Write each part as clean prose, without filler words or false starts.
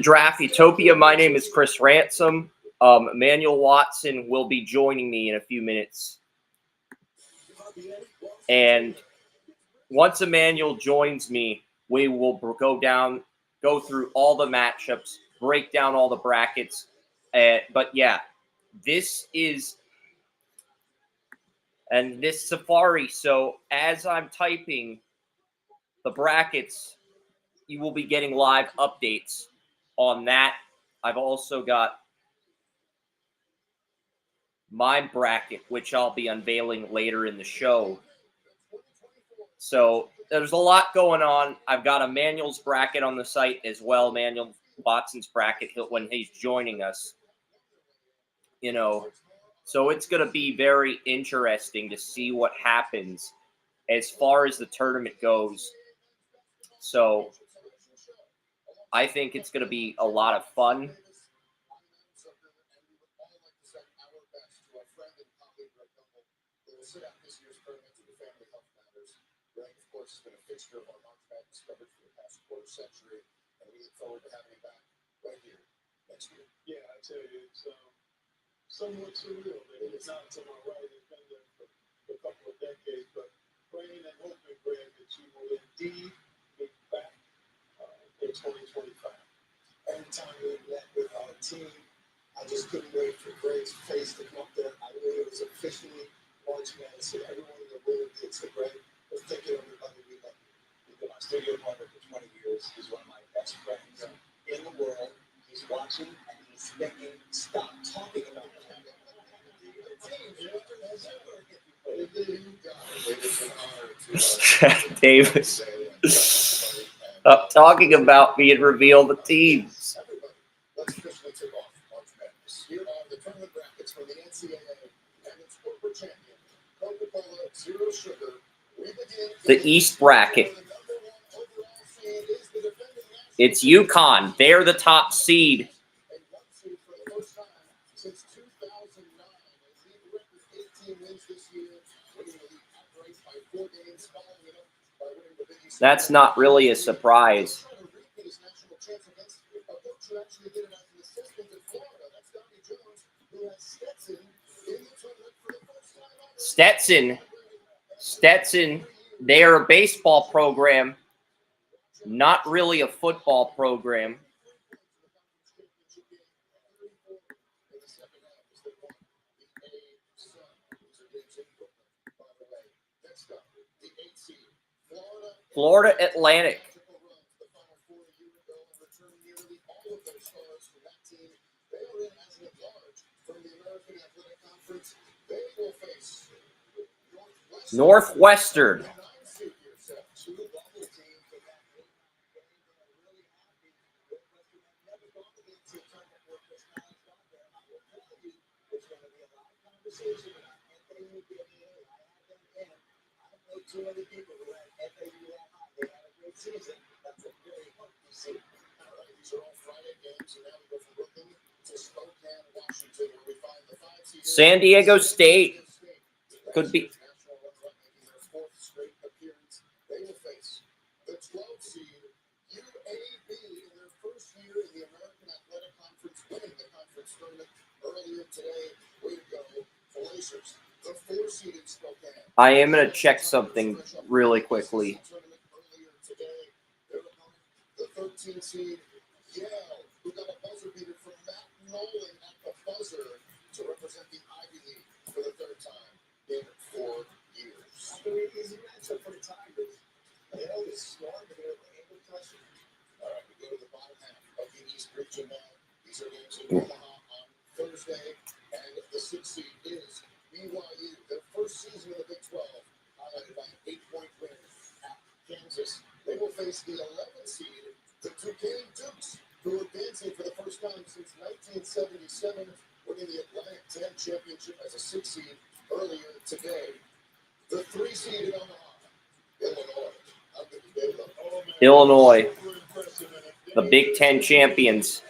Draft Utopia. My name is Chris Ransom. Emmanuel Watson will be joining me in a few minutes. And once Emmanuel joins me, we will go through all the matchups, break down all the brackets. But yeah, this Safari. So as I'm typing the brackets, you will be getting live updates on that. I've also got my bracket, which I'll be unveiling later in the show. So there's a lot going on. I've got Emmanuel's bracket on the site as well, Emmanuel Watson's bracket when he's joining us. So it's going to be very interesting to see what happens as far as the tournament goes. So I think it's going to be a lot of fun. It's been a fixture of our March Madness coverage for the past quarter century, and we look forward to having him back right here next year. Yeah, I tell you, it's somewhat surreal. It's not to my right. It's been there for a couple of decades, but praying and hoping, Greg, that you will indeed be back in 2025. Anytime we met with our team, I just couldn't wait for Greg's face to come up there. I knew it was officially March Madness, and everyone in the room gets the Greg. Thank you, everybody. We love you. We've been my studio partner for 20 years. He's one of my best friends in the world. He's watching and he's thinking, stop talking about it. Davis. Stop talking about me and reveal the teams. Let's officially take off March Madness. Here are the tournament brackets for the NCAA and its corporate champion, Coca-Cola Zero Sugar. The East bracket. It's UConn. They're the top seed. That's not really a surprise. Stetson, they are a baseball program, not really a football program. Florida Atlantic. Northwestern. San Diego State could be. They will face the 12th seed UAB in their first year in the American Athletic Conference, winning the conference tournament earlier today. Way to go, Blazers. The 4 seed in Spokane. I am going to check something really quickly. Earlier today, their opponent, the 13th seed Yale, who got a buzzer beater from Matt Nolan at the buzzer to represent the Ivy League for the 3rd time in 4 years. Very easy matchup for the Tigers. They know this storm, but they're able to touch it. All right, we go to the bottom half of the East region now. These are games in Omaha on Thursday, and the 6th seed is BYU. Their first season in the Big 12, highlighted by an 8-point win at Kansas. They will face the 11th seed, the Duquesne Dukes, who are advancing for the first time since 1977, winning the Atlantic 10 championship as a 6th seed earlier today. The 3 seed in Omaha, Illinois, the Big Ten champions.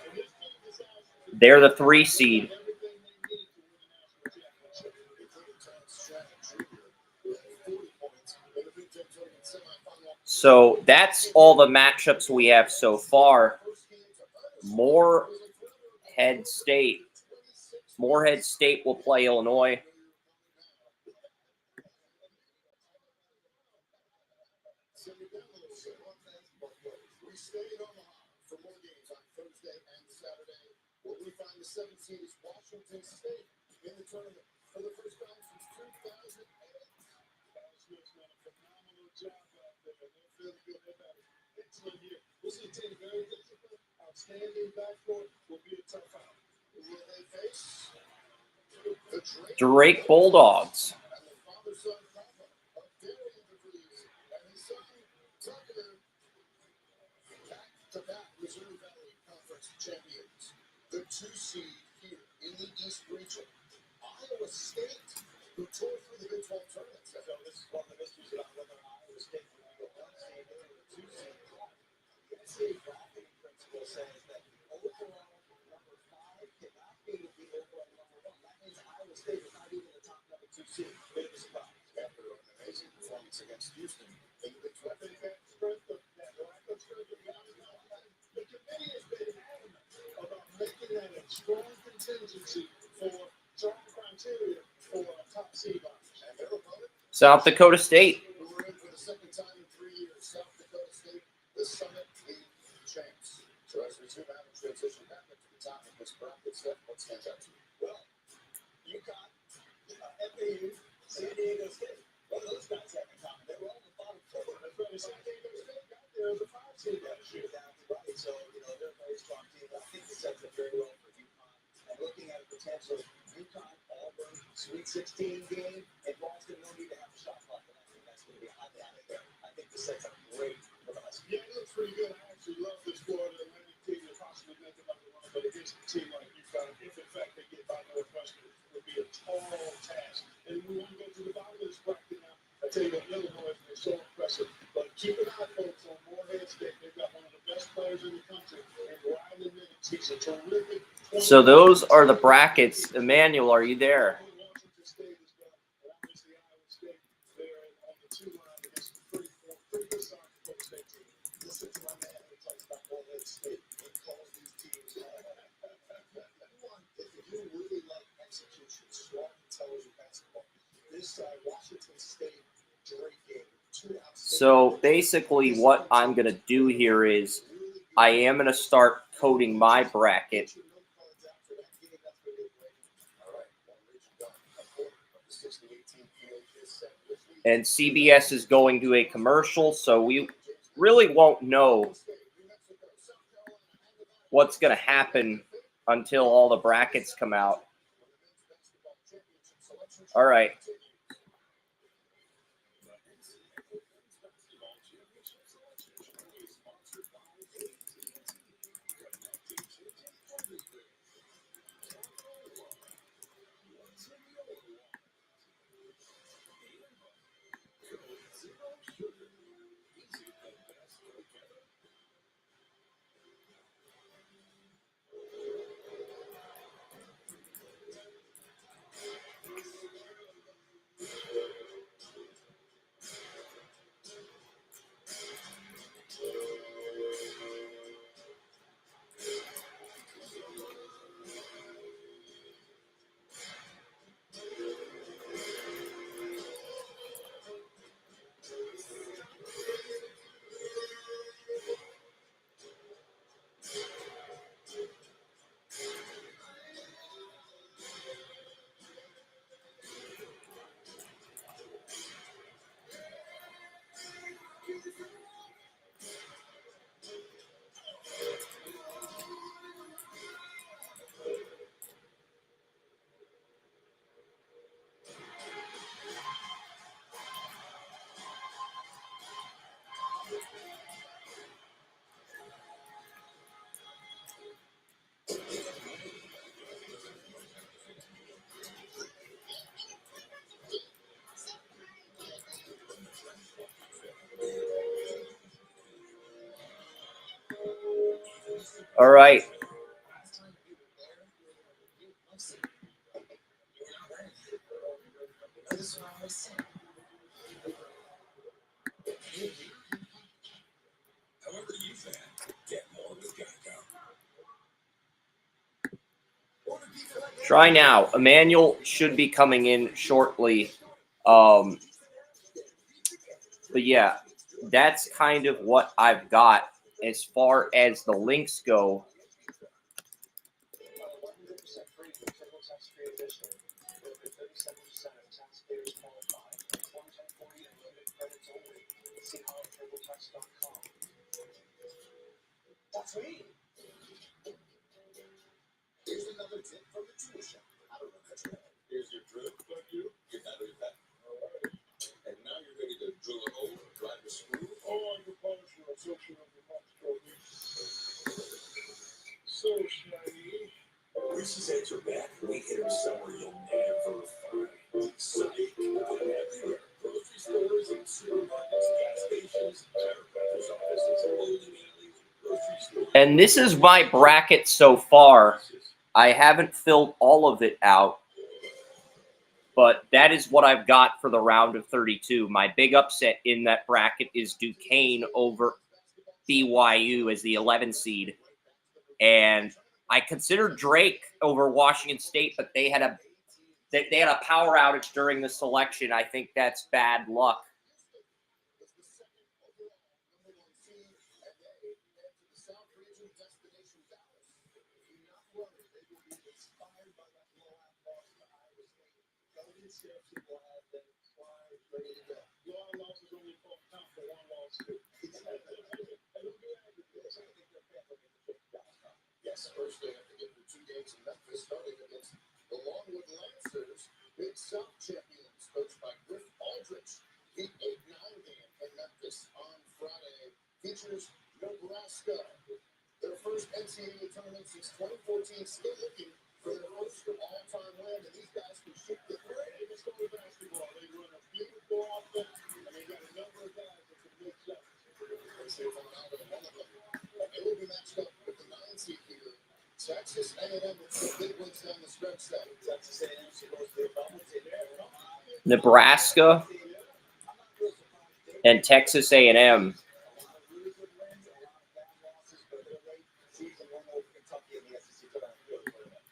They're the 3 seed. So that's all the matchups we have so far. Morehead State will play Illinois. We stay in Omaha for more games on Thursday and Saturday, where we find the 17th Washington State in the tournament for the first time since 2008. Smith's done a phenomenal job out there. They're feeling good about it. Excellent year. This is a team very disciplined, outstanding backcourt. Will be a tough out. Will they face the Drake Bulldogs? and the father-son combo of Darian DeVries and his son Tucker, back-to-back Missouri Valley Conference champions. The 2 seed here in the East region, Iowa State, who tore through the Big 12 tournament. So this is one of the mysteries about whether Iowa State will be a 1 seed or a 2 seed. The NCAA bracketing principle says that the overall number 5 cannot be the overall number 1. That means Iowa State is not even the top number 2 seed. Big surprise. After an amazing performance against Houston in the Big 12. I think that strength of that lack of strength of the committee has been adamant about making that a strong contingency for strong criteria for a top seed. And their opponent, South Dakota State. who were in for the second time in 3 years, South Dakota State, the Summit League champs. So as we zoom out and transition back up to the top of this bracket, Steph, what stands out to you? Well, UConn, FAU, San Diego State. What do those guys have in common? They were all the bottom 4. That's right. San Diego State got there as a 5 seed last year. That's right. So, they're a very strong team. I think it sets up very well for UConn. And looking at a potential UConn Auburn Sweet 16 game, and Boston don't need to have a shot clock. And I think that's going to be a hot out of there. I think this sets up great for us. Yeah, it looks pretty good. I actually love this squad. And any team that possibly make it up the run, but against a team like UConn, if in fact they get by Northwestern, it would be a tall task. And we want to go to the bottom of this bracket now. I tell you what, Illinois is so impressive. But keep an eye, folks, on Morehead State. They've got one of the best players in the country. And Riley Minutes, he's a terrific. So those are the brackets. Emmanuel, are you there? Washington State has got, and obviously Iowa State, they're on the 2 line against a pretty good South Dakota State team. Listen to my man who talks about Morehead State and calls these teams. If you really like execution, strong, intelligent basketball, this Washington State Drake game, 2 outstanding. So basically what I'm going to do here is I am going to start coding my bracket. And CBS is going to a commercial, so we really won't know what's going to happen until all the brackets come out. All right. All right. However you fan, get more with Geico. Try now. Emmanuel should be coming in shortly. But yeah, that's kind of what I've got as far as the links go. That's me. Here's another tip from the tuition. I don't know that's right. Here's your drill. But you get out of that. All right. And now you're ready to drill a hole or drive a screw. Oh, I can polish your section of the box program. So shiny. Reese's eggs are back. We hit them somewhere you'll never find. Psych. Everywhere. Grocery stores and supermarkets, gas stations, chiropractors' offices, bowling alleys, grocery stores. And this is my bracket so far. I haven't filled all of it out, but that is what I've got for the round of 32. My big upset in that bracket is Duquesne over BYU as the 11 seed. And I considered Drake over Washington State, but they had a power outage during the selection. I think that's bad luck. Yes, first they have to get through 2 games in Memphis, starting against the Longwood Lancers, Big South champions, coached by Griff Aldrich. The 8-9 game in Memphis on Friday features Nebraska. Their first NCAA tournament since 2014, still looking for their first all-time win, and these guys can shoot the three. It's only basketball. They run a beautiful offense, and they got a number of guys that can make shots. They will be matched up with the 9 seed here. Texas A&M with some big wins down the stretch. Texas A&M supposed to be Nebraska and Texas A&M.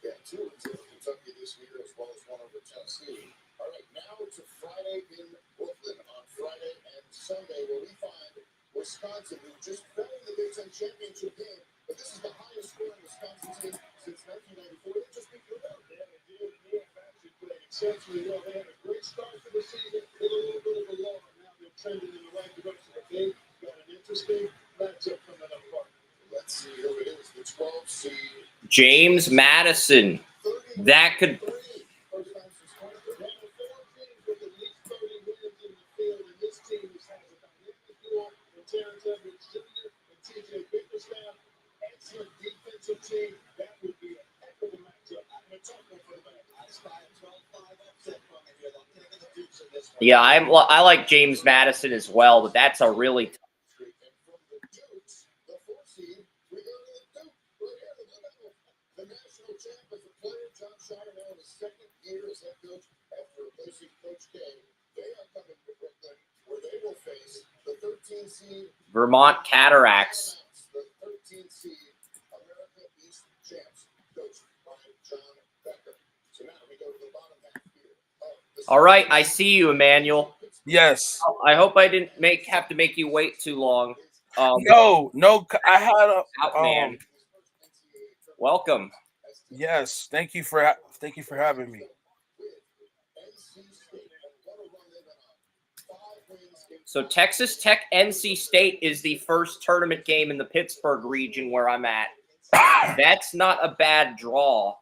Yeah, 2 wins over Kentucky this year, as well as 1 over Tennessee. All right, now to Friday in Brooklyn on Friday and Sunday, where we find Wisconsin, who just fell in the Big Ten championship game, but this is the highest scoring Wisconsin team since 1994. They just beat Purdue. Yeah, they did. They have actually played exceptionally well. They had a great start to the season, with a little bit of a lull, and now they're trending in the right direction. But they've got an interesting matchup coming up. Let's see who it is. The 12 seed. James Madison. That could. Yeah, I like James Madison as well, but that's a really The national champ as a player, John Shire now in his second year as head coach after replacing Coach K. They are coming to Brooklyn, where they will face the 13 seed Vermont Cataracts. The 13 seed America East champs, coached by John Becker. So now we go to the bottom half here. All right, I see you, Emmanuel. Yes. I hope I didn't have to make you wait too long. No, I had a Out, man. Welcome. Yes, thank you for having me. So Texas Tech NC State is the first tournament game in the Pittsburgh region where I'm at. That's not a bad draw.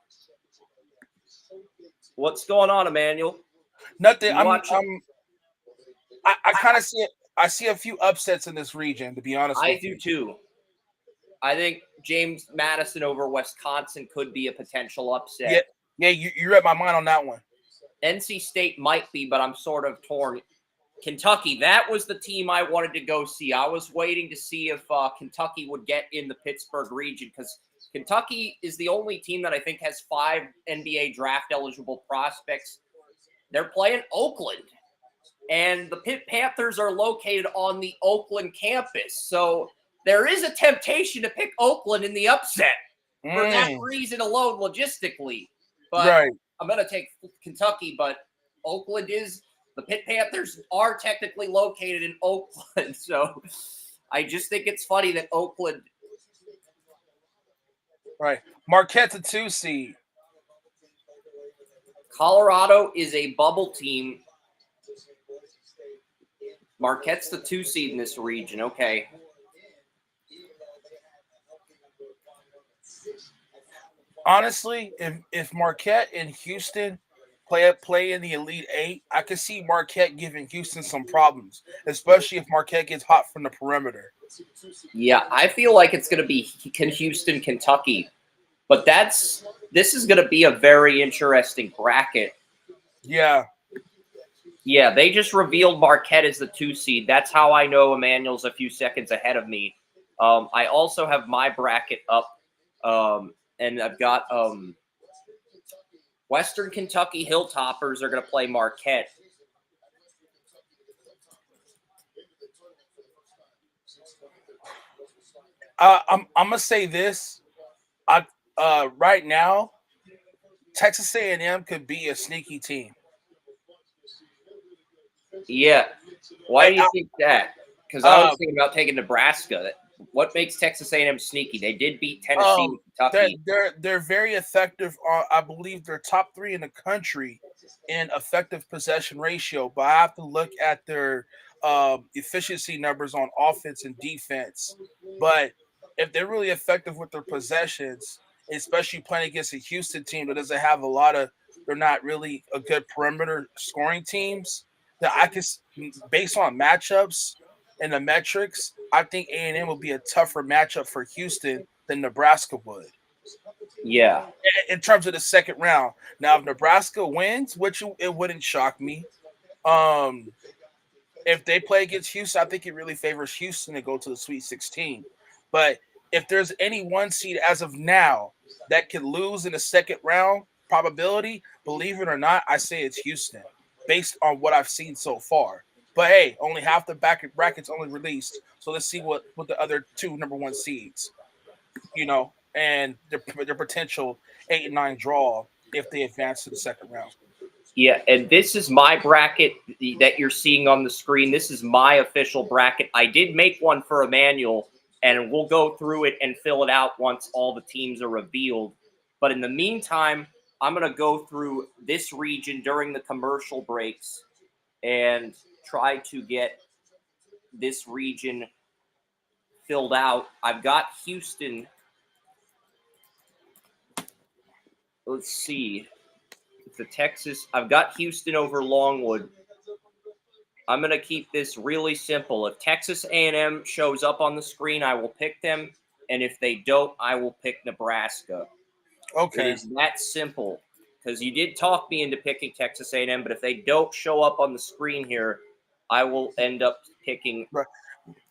What's going on, Emmanuel? Nothing. I kind of see it. I see a few upsets in this region, to be honest. I do too. I think James Madison over Wisconsin could be a potential upset. Yeah, you read my mind on that one. NC State might be, but I'm sort of torn. Kentucky, that was the team I wanted to go see. I was waiting to see if Kentucky would get in the Pittsburgh region because Kentucky is the only team that I think has 5 NBA draft-eligible prospects. They're playing Oakland, and the Pitt Panthers are located on the Oakland campus. So there is a temptation to pick Oakland in the upset for that reason alone, logistically. but Right. I'm going to take Kentucky. But the Pitt Panthers are technically located in Oakland. So I just think it's funny that Oakland. Right. Marquette's a 2 seed. Colorado is a bubble team. Marquette's the 2 seed in this region. Okay. Honestly, if Marquette and Houston play in the Elite Eight, I could see Marquette giving Houston some problems, especially if Marquette gets hot from the perimeter. Yeah, I feel like it's going to be Houston, Kentucky, but this is going to be a very interesting bracket. Yeah. Yeah, they just revealed Marquette as the 2 seed. That's how I know Emmanuel's a few seconds ahead of me. I also have my bracket up, and I've got Western Kentucky Hilltoppers are going to play Marquette. I'm gonna say this. Right now, Texas A&M could be a sneaky team. Yeah. Why do you think that? Because I was thinking about taking Nebraska. What makes Texas A&M sneaky? They did beat Tennessee and Kentucky. They're very effective. I believe they're top 3 in the country in effective possession ratio. But I have to look at their efficiency numbers on offense and defense. But if they're really effective with their possessions, especially playing against a Houston team that doesn't have they're not really a good perimeter scoring teams, that I can, based on matchups and the metrics, I think A&M will be a tougher matchup for Houston than Nebraska would. Yeah. In terms of the second round. Now, if Nebraska wins, which it wouldn't shock me, if they play against Houston, I think it really favors Houston to go to the Sweet 16. But if there's any 1 seed as of now that could lose in the second round probability, believe it or not, I say it's Houston based on what I've seen so far. But hey, only half the brackets only released, so let's see what the other 2 number 1 seeds, and their potential 8 and 9 draw if they advance to the second round. Yeah, and this is my bracket that you're seeing on the screen. This is my official bracket. I did make one for Emmanuel, and we'll go through it and fill it out once all the teams are revealed. But in the meantime, I'm going to go through this region during the commercial breaks and try to get this region filled out. I've got Houston. Let's see. I've got Houston over Longwood. I'm going to keep this really simple. If Texas A&M shows up on the screen, I will pick them. And if they don't, I will pick Nebraska. Okay. It is that simple. Because you did talk me into picking Texas A&M, but if they don't show up on the screen here, I will end up picking.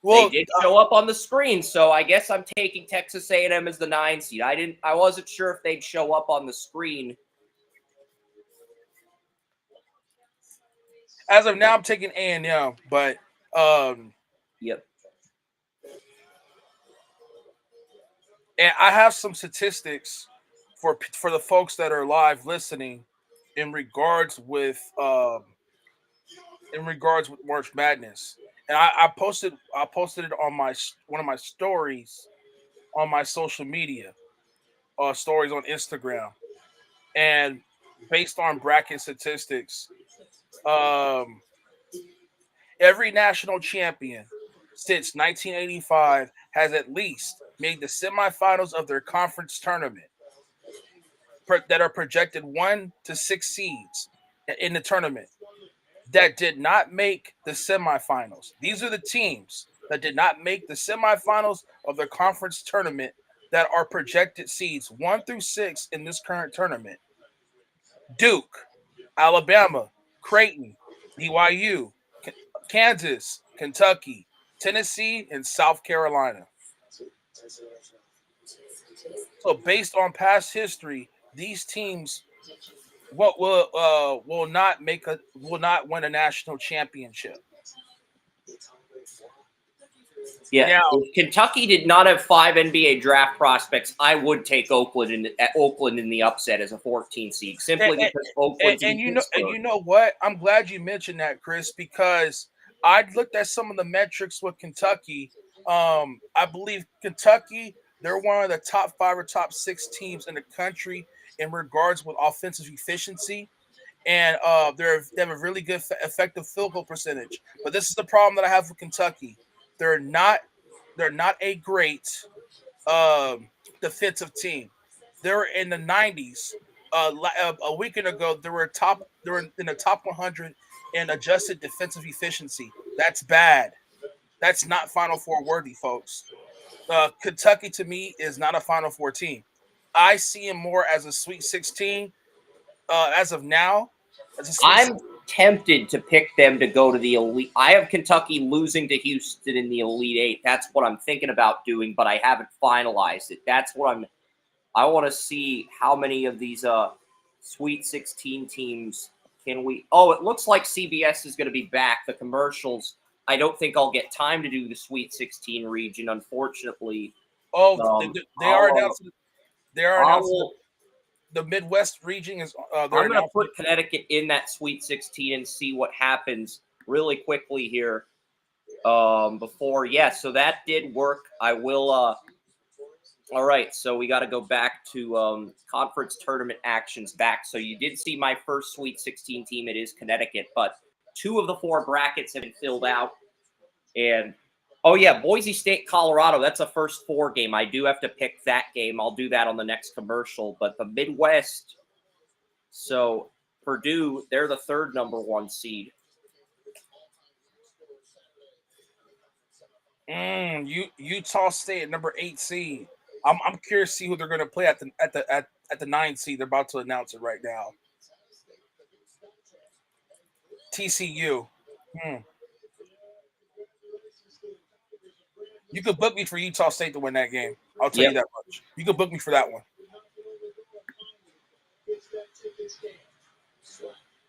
Well, they did show up on the screen, so I guess I'm taking Texas A&M as the 9 seed. I wasn't sure if they'd show up on the screen. As of now, I'm taking A&M, but yep. And I have some statistics for the folks that are live listening in regards with March Madness. And I posted it on one of my stories on my social media, stories on Instagram, and based on bracket statistics, every national champion since 1985 has at least made the semifinals of their conference tournament that are projected 1 to 6 seeds in the tournament that did not make the semifinals. These are the teams that did not make the semifinals of their conference tournament that are projected seeds 1 through 6 in this current tournament. Duke, Alabama, Creighton, BYU, Kansas, Kentucky, Tennessee, and South Carolina. So based on past history, these teams will not win a national championship. Yeah, Now, if Kentucky did not have 5 NBA draft prospects, I would take Oakland in the upset as a 14 seed, simply because Oakland's in you Pittsburgh. know what? I'm glad you mentioned that, Chris, because I looked at some of the metrics with Kentucky. I believe Kentucky, they're one of the top 5 or top 6 teams in the country in regards with offensive efficiency. And they have a really good effective field goal percentage. But this is the problem that I have with Kentucky. They're not a great defensive team. They were in the 90s. A weekend ago, they were in the top 100 in adjusted defensive efficiency. That's bad. That's not Final Four worthy, folks. Kentucky to me is not a Final Four team. I see him more as a Sweet 16 as of now. I'm tempted to pick them to go to the Elite. I have Kentucky losing to Houston in the Elite Eight. That's what I'm thinking about doing, but I haven't finalized it. That's what I want to see how many of these Sweet 16 teams can we. Oh, it looks like CBS is going to be back. The commercials. I don't think I'll get time to do the Sweet 16 region, unfortunately. Oh, they are announced. They are announced. The Midwest region is. I'm going to put Connecticut in that Sweet 16 and see what happens really quickly here. Before, so that did work. I will. All right, so we got to go back to conference tournament actions back. So you did see my first Sweet 16 team. It is Connecticut, but 2 of the 4 brackets have been filled out. And Boise State, Colorado. That's a first 4 game. I do have to pick that game. I'll do that on the next commercial. But the Midwest. So Purdue, they're the 3rd number 1 seed. Utah State at number 8 seed. I'm curious to see who they're going to play at the 9 seed. They're about to announce it right now. TCU. You could book me for Utah State to win that game. I'll tell you that much. You could book me for that one.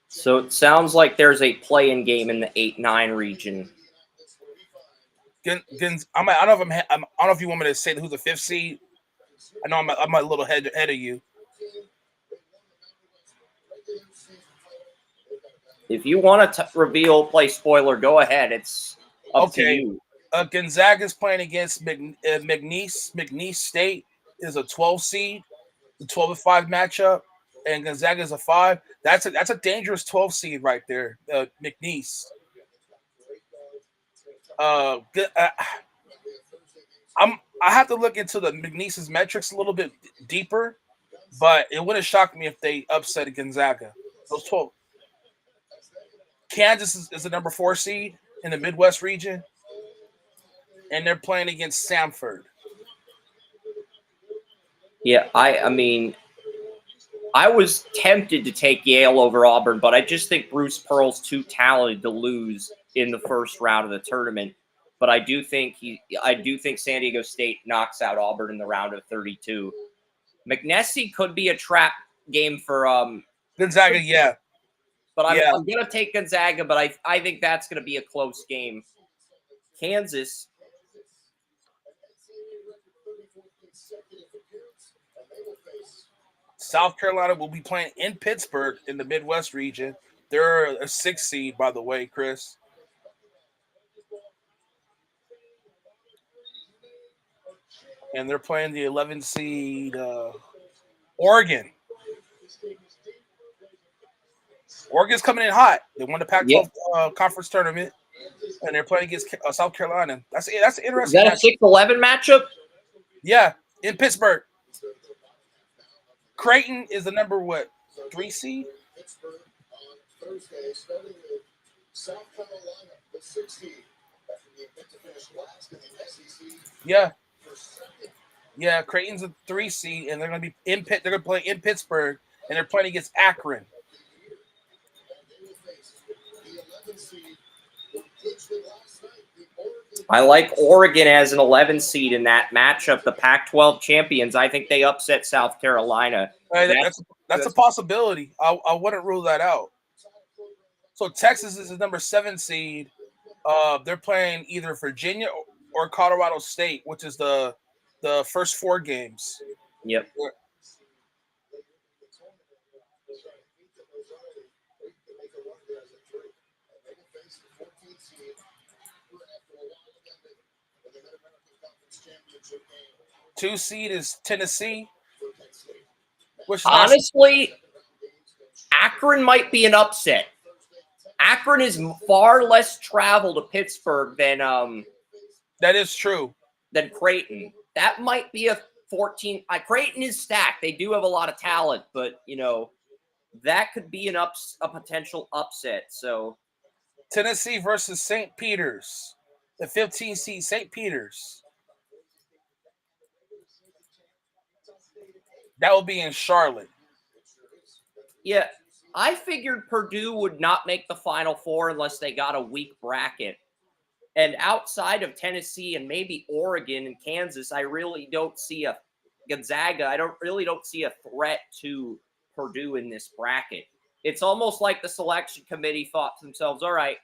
So it sounds like there's a play-in game in the 8-9 region. I don't know if you want me to say who's the 5th seed. I know I'm a little ahead of you. If you want to reveal play spoiler, go ahead. It's up to you. Gonzaga is playing against McNeese. McNeese State is a 12 seed, the 12-5 matchup, and Gonzaga is a 5. That's a dangerous 12 seed right there. McNeese. I have to look into the McNeese's metrics a little bit deeper, but it wouldn't shock me if they upset Gonzaga. Those 12. Kansas is the number 4 seed in the Midwest region, and they're playing against Samford. Yeah, I mean, I was tempted to take Yale over Auburn, but I just think Bruce Pearl's too talented to lose in the first round of the tournament. But I do think San Diego State knocks out Auburn in the round of 32. McNessie could be a trap game for Gonzaga, yeah. But I'm going to take Gonzaga, but I think that's going to be a close game. Kansas. South Carolina will be playing in Pittsburgh in the Midwest region. They're a 6 seed, by the way, Chris. And they're playing the 11 seed Oregon. Oregon's coming in hot. They won the Pac-12 conference tournament, and they're playing against South Carolina. That's an interesting. Is that a 6-11 matchup? Yeah, in Pittsburgh. Creighton is the number 3 seed. Pittsburgh on Thursday, starting with South Carolina, the 6 seed. After being picked to finish last in the SEC. Yeah. Yeah, Creighton's a 3 seed, and they're going to be they're going to play in Pittsburgh, and they're playing against Akron. I like Oregon as an 11 seed in that matchup. The Pac-12 champions, I think they upset South Carolina. That's a possibility. I wouldn't rule that out. So Texas is the number 7 seed. They're playing either Virginia or Colorado State, which is the first 4 games. Yep. Two seed is Tennessee, which is Honestly, Akron might be an upset. Akron is far less travel to Pittsburgh that is true. than Creighton. That might be a 14. Creighton is stacked. They do have a lot of talent, but that could be a potential upset. So Tennessee versus St. Peter's, the 15 seed St. Peter's. That will be in Charlotte. yeah, I figured Purdue would not make the Final Four unless they got a weak bracket. And outside of Tennessee and maybe Oregon and Kansas, I really don't see a Gonzaga. I don't see a threat to Purdue in this bracket. It's almost like the selection committee thought to themselves, all right,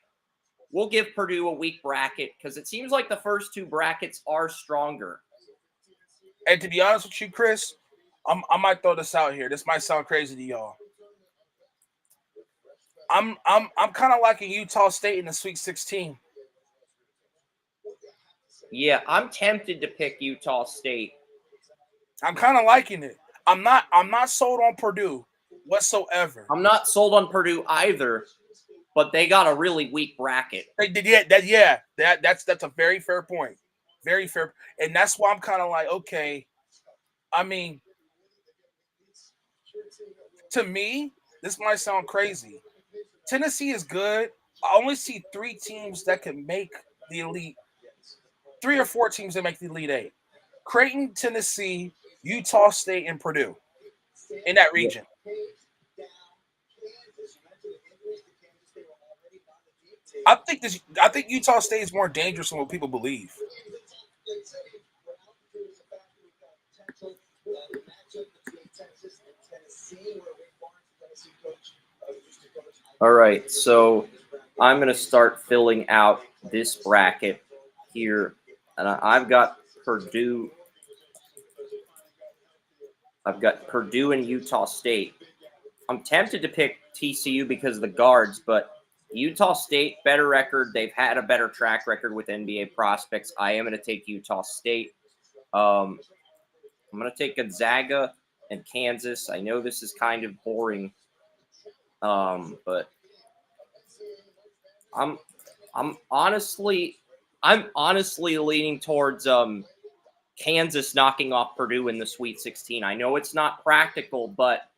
we'll give Purdue a weak bracket because it seems like the first 2 brackets are stronger. And to be honest with you, Chris, I might throw this out here. This might sound crazy to y'all. I'm kind of liking Utah State in the Sweet 16. Yeah, I'm tempted to pick Utah State. I'm kind of liking it. I'm not sold on Purdue whatsoever. I'm not sold on Purdue either, but they got a really weak bracket. They did that's a very fair point. Very fair. And that's why I'm kind of like, okay. I mean, to me, this might sound crazy. Tennessee is good. I only see 3 teams that can make the elite. 3 or 4 teams that make the Elite 8. Creighton, Tennessee, Utah State, and Purdue in that region. I think Utah State is more dangerous than what people believe. All right, so I'm going to start filling out this bracket here. And I've got Purdue. I've got Purdue and Utah State. I'm tempted to pick TCU because of the guards, but Utah State, better record. They've had a better track record with NBA prospects. I am going to take Utah State. I'm going to take Gonzaga and Kansas. I know this is kind of boring, but I'm honestly leaning towards Kansas knocking off Purdue in the Sweet 16. I know it's not practical, but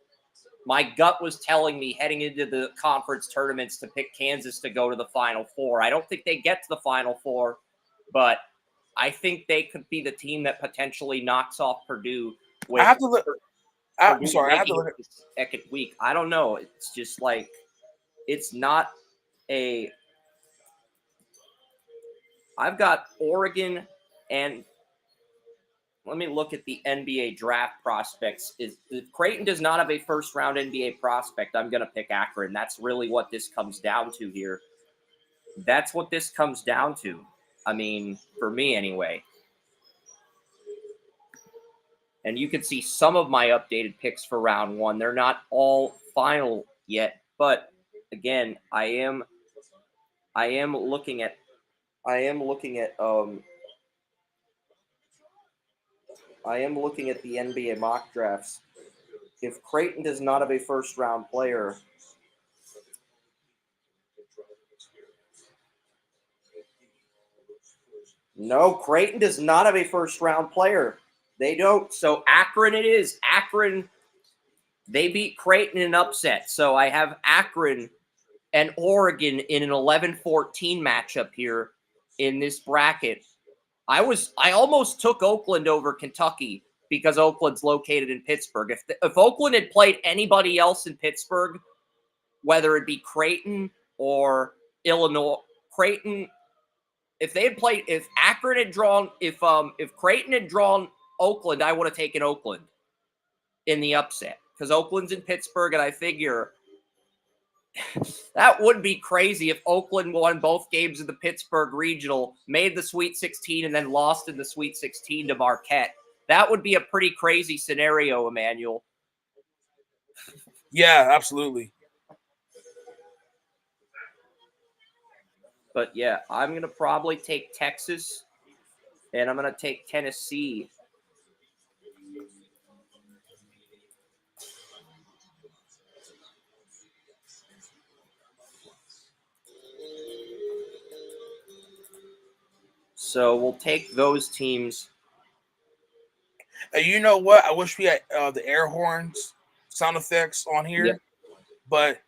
my gut was telling me heading into the conference tournaments to pick Kansas to go to the Final Four. I don't think they get to the Final Four, but I think they could be the team that potentially knocks off Purdue. I have to look. I'm sorry. I have to look at the second week. I don't know. It's just like it's not a. I've got Oregon and let me look at the NBA draft prospects. If Creighton does not have a first-round NBA prospect, I'm going to pick Akron. That's really what this comes down to here. That's what this comes down to. I mean, for me anyway. And you can see some of my updated picks for round 1. They're not all final yet, but again, I am looking at the NBA mock drafts. If Creighton does not have a first-round player, no, Creighton does not have a first-round player. They don't. So Akron it is. Akron, they beat Creighton in an upset. So I have Akron and Oregon in an 11-14 matchup here in this bracket. I almost took Oakland over Kentucky because Oakland's located in Pittsburgh. If Oakland had played anybody else in Pittsburgh, whether it be Creighton or Illinois, if Creighton had drawn Oakland, I would have taken Oakland in the upset because Oakland's in Pittsburgh, and I figure That would be crazy if Oakland won both games of the Pittsburgh Regional, made the Sweet 16, and then lost in the Sweet 16 to Marquette. That would be a pretty crazy scenario, Emmanuel. Yeah, absolutely. But yeah, I'm going to probably take Texas, and I'm going to take Tennessee. So we'll take those teams. And you know what? I wish we had the air horns sound effects on here, Yeah. but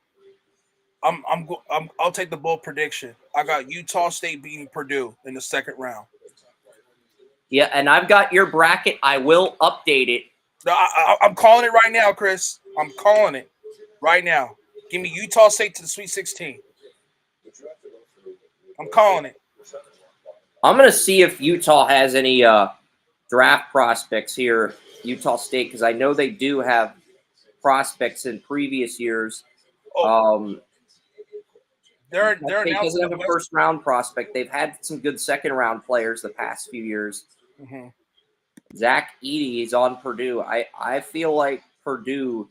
I'll take the bold prediction. I got Utah State beating Purdue in the second round. Yeah, and I've got your bracket. I will update it. No, I'm calling it right now, Chris. I'm calling it right now. Give me Utah State to the Sweet 16. I'm calling it. I'm going to see if Utah has any draft prospects here, Utah State, because I know they do have prospects in previous years. They're State announcing doesn't have the a West. first round prospect. They've had some good second round players the past few years. Mm-hmm. Zach Edey is on Purdue. I feel like Purdue.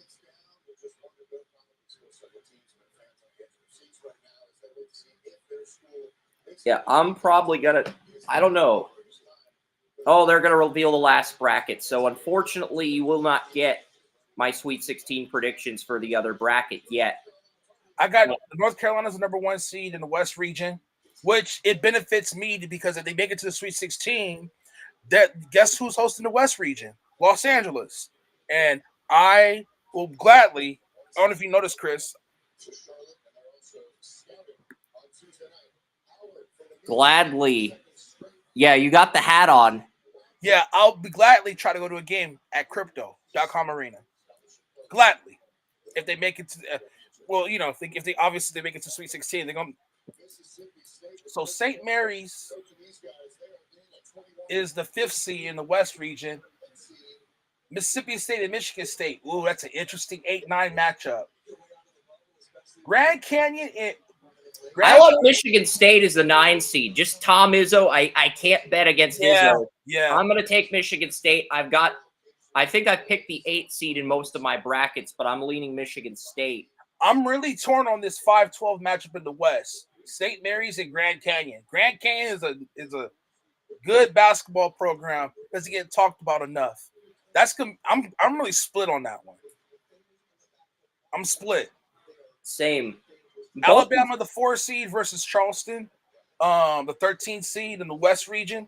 Yeah, I'm probably gonna. I don't know. Oh, they're gonna reveal the last bracket. So unfortunately, you will not get my Sweet 16 predictions for the other bracket yet. I got North Carolina's the number 1 seed in the West region, which it benefits me because if they make it to the Sweet 16, that guess who's hosting the West region? Los Angeles. And I will gladly, I don't know if you noticed, Chris. Gladly. Yeah, you got the hat on. Yeah, I'll be gladly try to go to a game at Crypto.com Arena. Gladly. If they make it to if they obviously they make it to Sweet 16, they're going. So St. Mary's is the 5th seed in the West region. Mississippi State and Michigan State. Ooh, that's an interesting 8-9 matchup. Grand Canyon. I love Michigan State as the 9 seed. Just Tom Izzo. I can't bet against Izzo. Yeah. I'm going to take Michigan State. I think I've picked the 8 seed in most of my brackets, but I'm leaning Michigan State. I'm really torn on this 5-12 matchup in the West. St. Mary's and Grand Canyon. Grand Canyon is a good basketball program. Doesn't get talked about enough. I'm really split on that one. I'm split. Same. Alabama, the 4 seed versus Charleston, the 13th seed in the West region.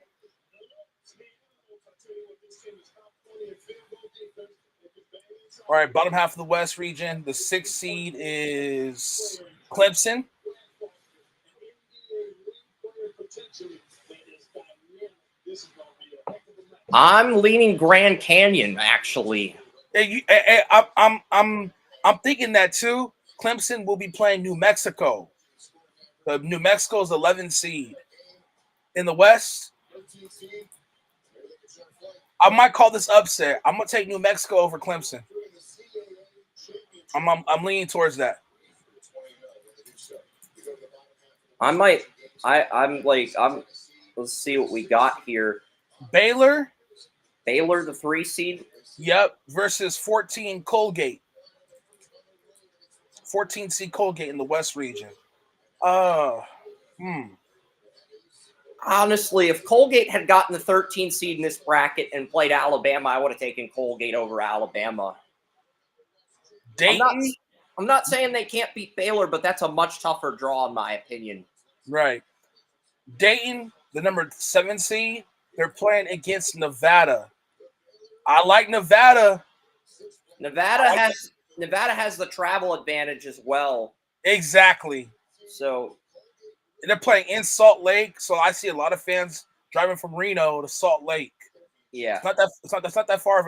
All right, bottom half of the West region. The 6th seed is Clemson. I'm leaning Grand Canyon, actually. I'm thinking that too. Clemson will be playing New Mexico. The New Mexico is 11th seed in the West. I might call this upset. I'm gonna take New Mexico over Clemson. I'm leaning towards that. Let's see what we got here. Baylor, the 3 seed. Yep, versus 14 Colgate. 14 seed Colgate in the West region. Honestly, if Colgate had gotten the 13 seed in this bracket and played Alabama, I would have taken Colgate over Alabama. Dayton. I'm not saying they can't beat Baylor, but that's a much tougher draw in my opinion. Right. Dayton, the number 7 seed, they're playing against Nevada. I like Nevada. Nevada has the travel advantage as well. Exactly. So they're playing in Salt Lake, so I see a lot of fans driving from Reno to Salt Lake. Yeah, it's not that far of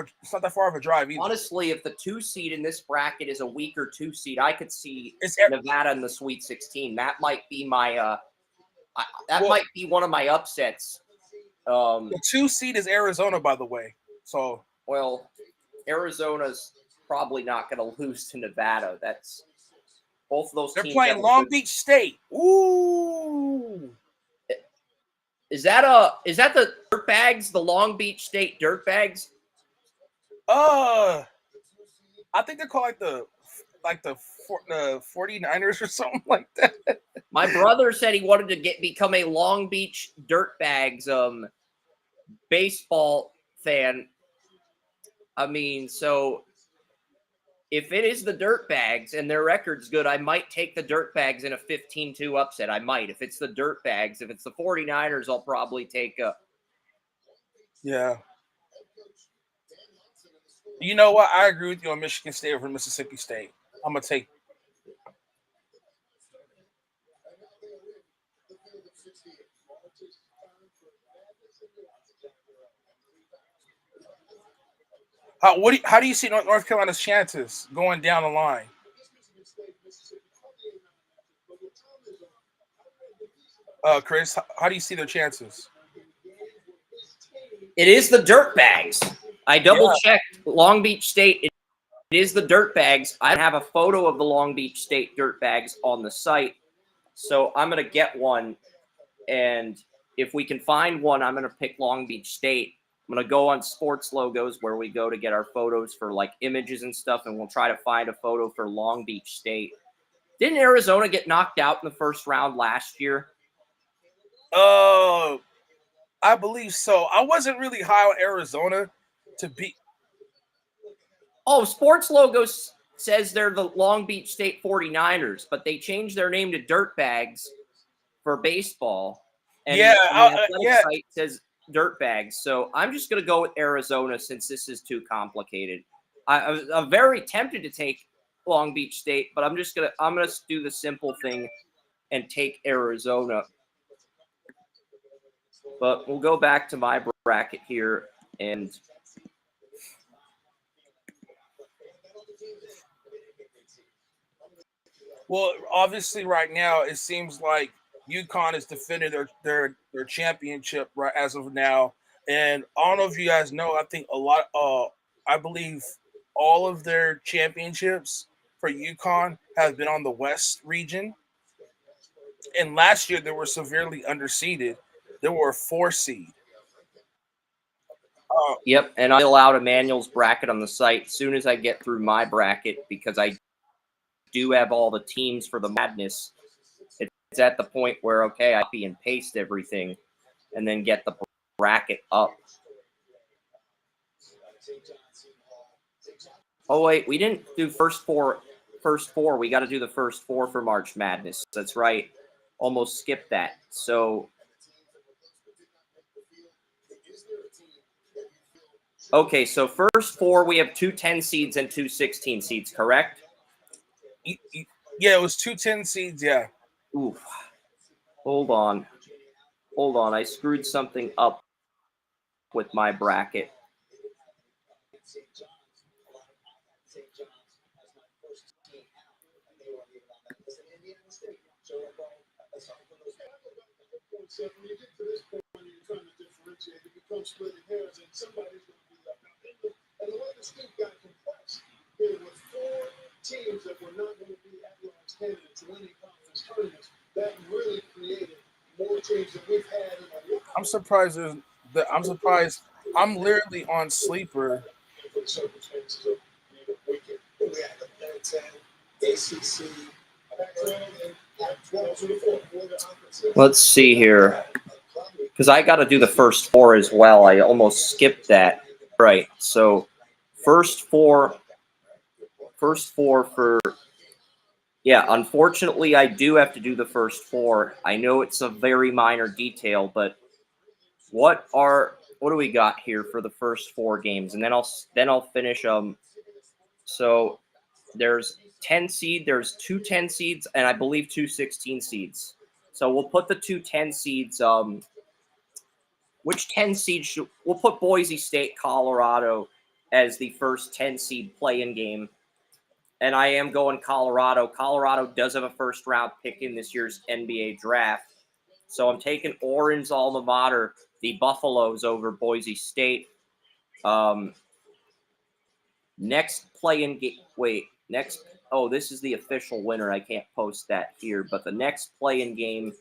a drive either. Honestly, if the 2 seed in this bracket is a weaker 2 seed, I could see Nevada in the Sweet 16. That might be my might be one of my upsets. The 2 seed is Arizona, by the way. So Arizona's probably not going to lose to Nevada. Both of those They're teams playing have Long Beach State. Ooh. Is that the Dirtbags, the Long Beach State Dirtbags? I think they're called the 49ers or something like that. My brother said he wanted to become a Long Beach Dirtbags baseball fan. I mean, so if it is the Dirtbags and their record's good, I might take the Dirtbags in a 15-2 upset. I might. If it's the Dirtbags, if it's the 49ers, I'll probably take a. Yeah. You know what? I agree with you on Michigan State over Mississippi State. I'm gonna take. How do you see North Carolina's chances going down the line? Chris, how do you see their chances? It is the Dirtbags. I double checked Long Beach State. It is the Dirtbags. I have a photo of the Long Beach State Dirtbags on the site, so I'm gonna get one. And if we can find one, I'm gonna pick Long Beach State. I'm going to go on Sports Logos where we go to get our photos for like images and stuff, and we'll try to find a photo for Long Beach State. Didn't Arizona get knocked out in the first round last year? I believe so. I wasn't really high on Arizona to beat. Oh, Sports Logos says they're the Long Beach State 49ers, but they changed their name to Dirtbags for baseball. And Yeah, the athletic site says Dirtbags. So I'm just going to go with Arizona since this is too complicated. I'm very tempted to take Long Beach State, but I'm gonna do the simple thing and take Arizona. But we'll go back to my bracket here, and well, obviously right now it seems like UConn is defending their championship right as of now. And I don't know if you guys know, I think I believe all of their championships for UConn have been on the West region. And last year they were severely underseeded. They were a 4 seed. Yep, and I fill out Emmanuel's bracket on the site as soon as I get through my bracket because I do have all the teams for the madness. It's at the point where, okay, I copy and paste everything and then get the bracket up. Oh, wait, we didn't do first four. We got to do the first four for March Madness. That's right. Almost skipped that. So, okay, so first four, we have 2 10 seeds and 2 16 seeds, correct? Yeah, it was 2 10 seeds, yeah. Oof. Hold on. I screwed something up with my bracket. Teams that were not going to be at-large candidates winning conference tournaments, that really created more teams than we've had in a while. I'm surprised. I'm literally on Sleeper. Let's see here. Because I got to do the first four as well. I almost skipped that. Right. So first four for, yeah, unfortunately, I do have to do the first four. I know it's a very minor detail, but what do we got here for the first 4 games? And then I'll finish so there's 10 seed, there's 2 10 seeds, and I believe 2 16 seeds. So we'll put the 2 10 seeds which 10 seeds we'll put Boise State, Colorado as the first 10 seed play-in game. And I am going Colorado. Colorado does have a first round pick in this year's NBA draft. So I'm taking Orange's alma mater, the Buffaloes, over Boise State. Next play-in game. Wait, Next, oh, this is the official winner. I can't post that here, but the next play-in game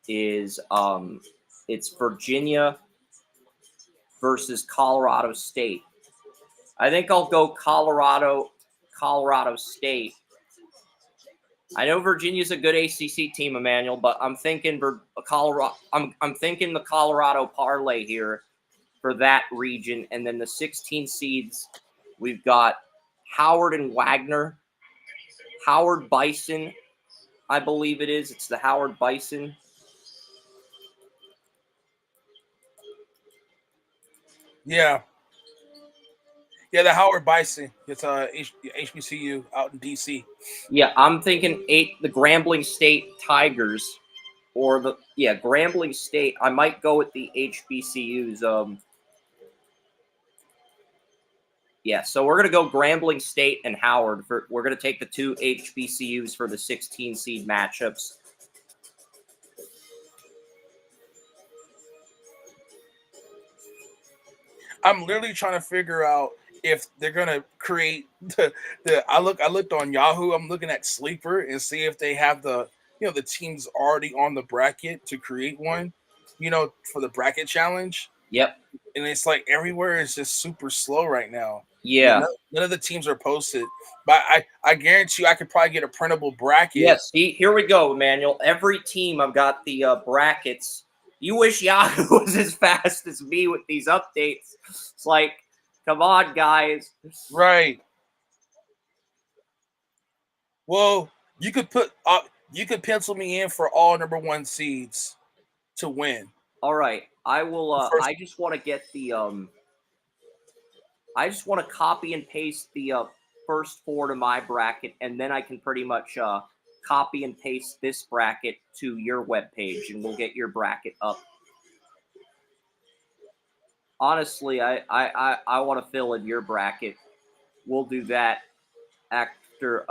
is it's Virginia versus Colorado State. I think I'll go Colorado State. I know Virginia's a good ACC team, Emmanuel, but I'm thinking Colorado. I'm thinking the Colorado parlay here for that region, and then the 16 seeds. We've got Howard and Wagner, Howard Bison, I believe it is. It's the Howard Bison. Yeah. Yeah, the Howard Bison. It's HBCU out in DC. Yeah, I'm thinking the Grambling State Tigers, or Grambling State. I might go with the HBCUs. Yeah, so we're gonna go Grambling State and Howard. We're gonna take the two HBCUs for the 16 seed matchups. I'm literally trying to figure out if they're gonna create the. I looked on Yahoo. I'm looking at Sleeper and see if they have the the teams already on the bracket to create one. For the bracket challenge. Yep. And it's like everywhere is just super slow right now. Yeah. None of the teams are posted, but I guarantee you I could probably get a printable bracket. Yes. Here we go, Emmanuel. Every team I've got the brackets. You wish Yahoo was as fast as me with these updates. It's like, come on, guys. Right. Well, you could pencil me in for all number 1 seeds to win. All right. I will I just want to get the I just want to copy and paste the first 4 to my bracket, and then I can pretty much copy and paste this bracket to your webpage, and we'll get your bracket up. Honestly, I want to fill in your bracket. We'll do that after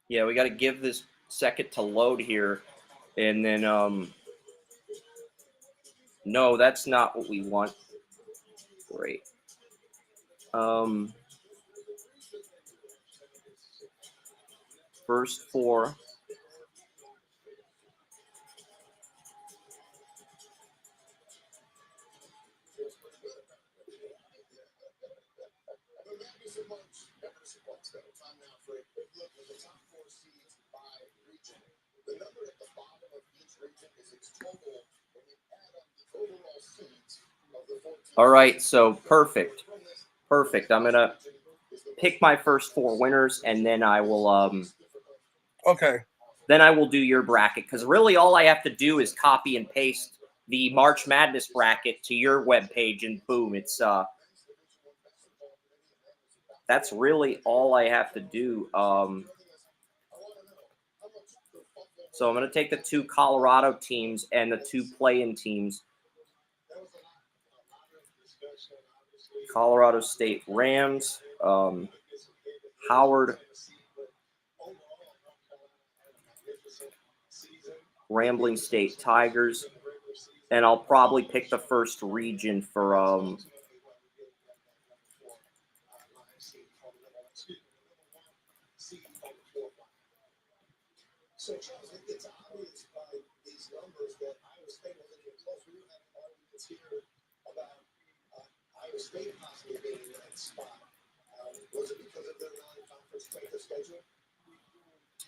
yeah, we got to give this second to load here, and then no, that's not what we want. Great. First 4. The number at the bottom of each region is its total when you add up the overall seeds of the 14. All right, so perfect. I'm gonna pick my first 4 winners, and then I will Okay. Then I will do your bracket, because really all I have to do is copy and paste the March Madness bracket to your webpage, and boom, it's that's really all I have to do. So I'm going to take the 2 Colorado teams and the 2 play-in teams. Colorado State Rams, Howard, Grambling State Tigers, and I'll probably pick the first region for So, Charles, it's obvious by these numbers that Iowa State was looking close. We were having arguments here about Iowa State possibly being in that spot. Was it because of their non-conference strength of schedule?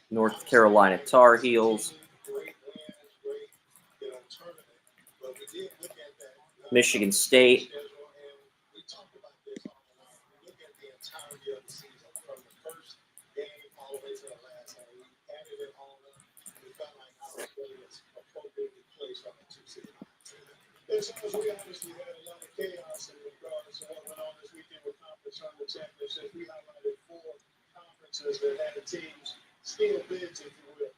North Carolina Tar Heels, Michigan State, We talked about this on the line. We look at the entirety of the season from the first game all the way to the last game. We added it all up. We felt like Iowa State was appropriately placed on the 2 seed. And so we obviously had a lot of chaos in regards to what went on this weekend with conference tournament championships. We highlighted 4 conferences that had the teams steal bids, if you will.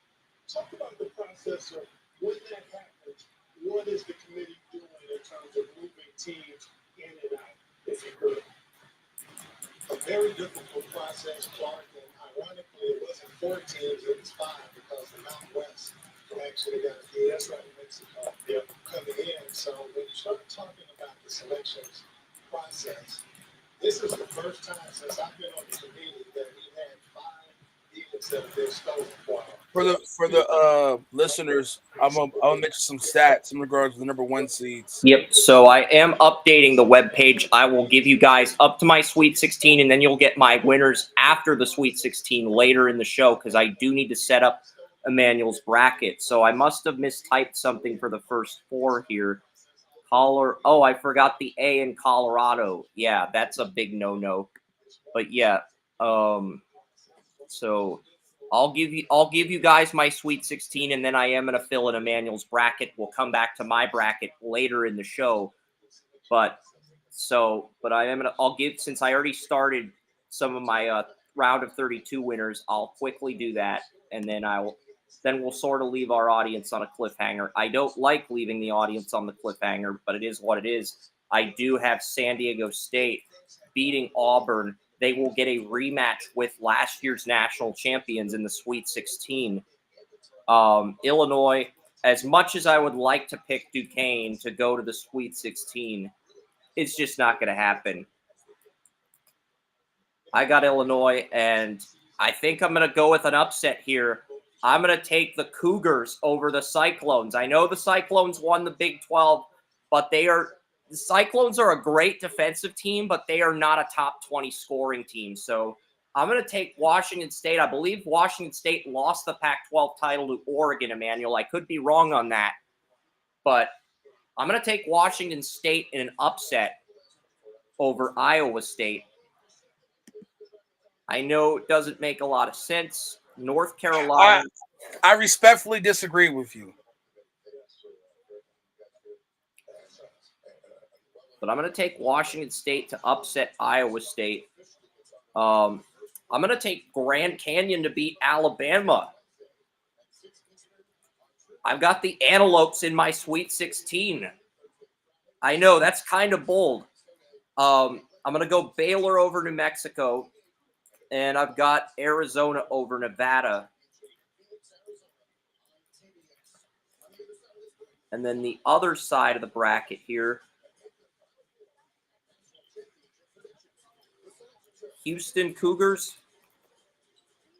Talk about the process of when that happens. What is the committee doing in terms of moving teams very difficult process, Clark, and ironically, it wasn't 4 teams, it was 5 because the Mountain West actually got a few. That's right, Mexico coming in. So when you start talking about the selections process, this is the first time since I've been on the committee that we had 5 deals that have been stolen for. For the listeners, I'll mention some stats in regards to the number 1 seeds. Yep. So I am updating the webpage. I will give you guys up to my Sweet 16, and then you'll get my winners after the Sweet 16 later in the show because I do need to set up Emmanuel's bracket. So I must have mistyped something for the first 4 here. Oh, I forgot the A in Colorado. Yeah, that's a big no-no. But yeah, so I'll give you guys my Sweet 16, and then I am gonna fill in Emmanuel's bracket. We'll come back to my bracket later in the show. But I'll give, since I already started some of my round of 32 winners, I'll quickly do that, and then we'll sort of leave our audience on a cliffhanger. I don't like leaving the audience on the cliffhanger, but it is what it is. I do have San Diego State beating Auburn. They will get a rematch with last year's national champions in the Sweet 16. Illinois, as much as I would like to pick Duquesne to go to the Sweet 16, it's just not going to happen. I got Illinois, and I think I'm going to go with an upset here. I'm going to take the Cougars over the Cyclones. I know the Cyclones won the Big 12, but the Cyclones are a great defensive team, but they are not a top 20 scoring team. So I'm going to take Washington State. I believe Washington State lost the Pac-12 title to Oregon, Emmanuel. I could be wrong on that, but I'm going to take Washington State in an upset over Iowa State. I know it doesn't make a lot of sense. North Carolina. I respectfully disagree with you. But I'm going to take Washington State to upset Iowa State. I'm going to take Grand Canyon to beat Alabama. I've got the Antelopes in my Sweet 16. I know, that's kind of bold. I'm going to go Baylor over New Mexico. And I've got Arizona over Nevada. And then the other side of the bracket here, Houston Cougars.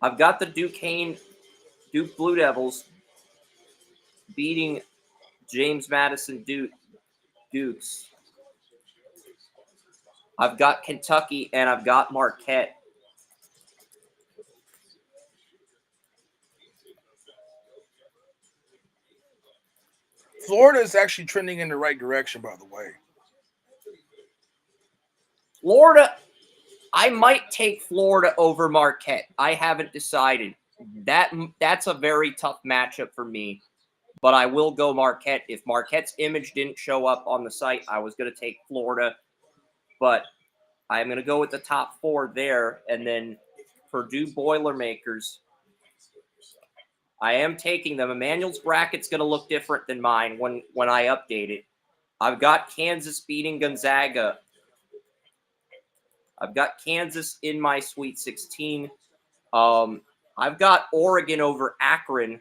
I've got the Duke Blue Devils beating James Madison Dukes. I've got Kentucky, and I've got Marquette. Florida is actually trending in the right direction, by the way. Florida, I might take Florida over Marquette. I haven't decided. That's a very tough matchup for me, but I will go Marquette. If Marquette's image didn't show up on the site, I was going to take Florida, but I'm going to go with the top 4 there, and then Purdue Boilermakers. I am taking them. Emmanuel's bracket's going to look different than mine when I update it. I've got Kansas beating Gonzaga. I've got Kansas in my Sweet 16. I've got Oregon over Akron.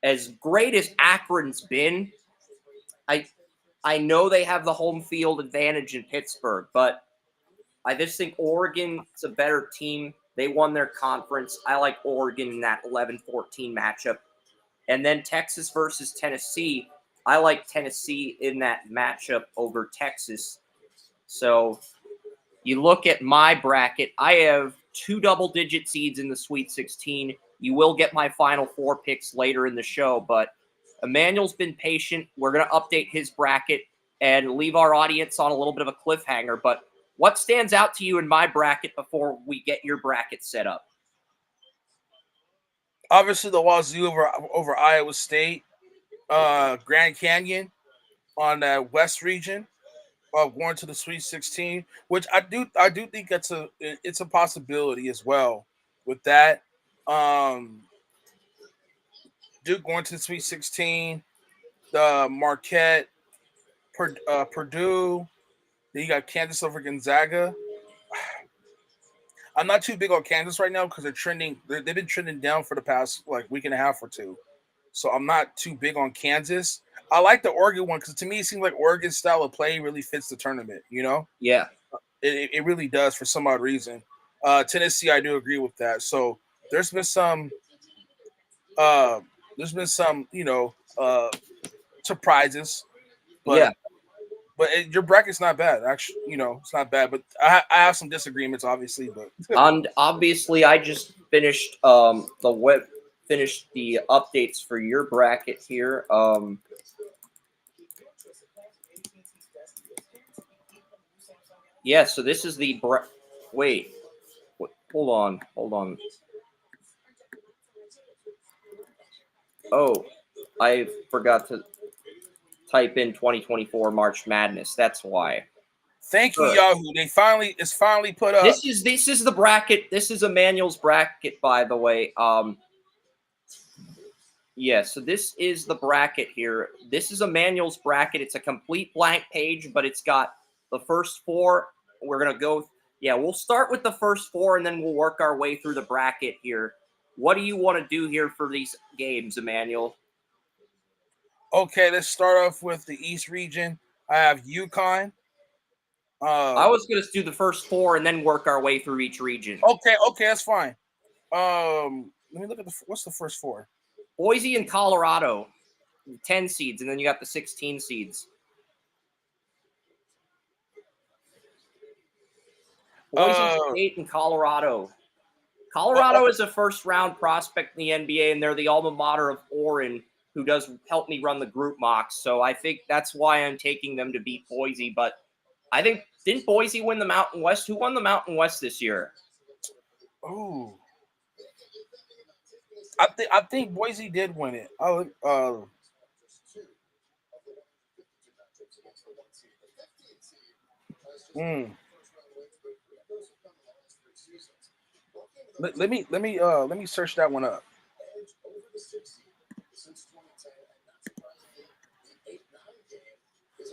As great as Akron's been, I know they have the home field advantage in Pittsburgh, but I just think Oregon's a better team. They won their conference. I like Oregon in that 11-14 matchup. And then Texas versus Tennessee. I like Tennessee in that matchup over Texas. So you look at my bracket, I have 2 double-digit seeds in the Sweet 16. You will get my final 4 picks later in the show, but Emmanuel's been patient. We're going to update his bracket and leave our audience on a little bit of a cliffhanger, but what stands out to you in my bracket before we get your bracket set up? Obviously, the Wazoo over Iowa State, Grand Canyon on that West region, going to the Sweet 16, which I do think it's a possibility as well. With that, Duke going to the Sweet 16, the Marquette, Purdue. Then you got Kansas over Gonzaga. I'm not too big on Kansas right now because they're trending. They've been trending down for the past like week and a half or two. So I'm not too big on Kansas. I like the Oregon one because to me it seems like Oregon's style of play really fits the tournament. You know, Yeah. it really does for some odd reason. Tennessee, I do agree with that. So there's been some surprises, Yeah. but your bracket's not bad. Actually, it's not bad. But I have some disagreements, obviously. But And obviously, I just finished finished the updates for your bracket here. Yeah, so this is the wait, hold on. Oh, I forgot to type in 2024 March Madness. That's why. thank you, Sure. Yahoo. It's finally put up. This is the bracket. This is Emmanuel's bracket, by the way. Yeah, so this is the bracket here. This is Emmanuel's bracket. It's a complete blank page, but it's got the first four. We're gonna go. Yeah, we'll start with the first four, and then we'll work our way through the bracket here. What do you want to do here for these games, Emmanuel? Okay, let's start off with the East region. I have UConn. I was gonna do the first four and then work our way through each region. Okay, that's fine. Let me look at what's the first four. Boise and Colorado, 10 seeds, and then you got the 16 seeds. Boise State and Colorado. Colorado is a first round prospect in the NBA, and they're the alma mater of Oren, who does help me run the group mocks. So I think that's why I'm taking them to beat Boise. But I think, didn't Boise win the Mountain West? Who won the Mountain West this year? Oh, I think Boise did win it. Let me search that one up.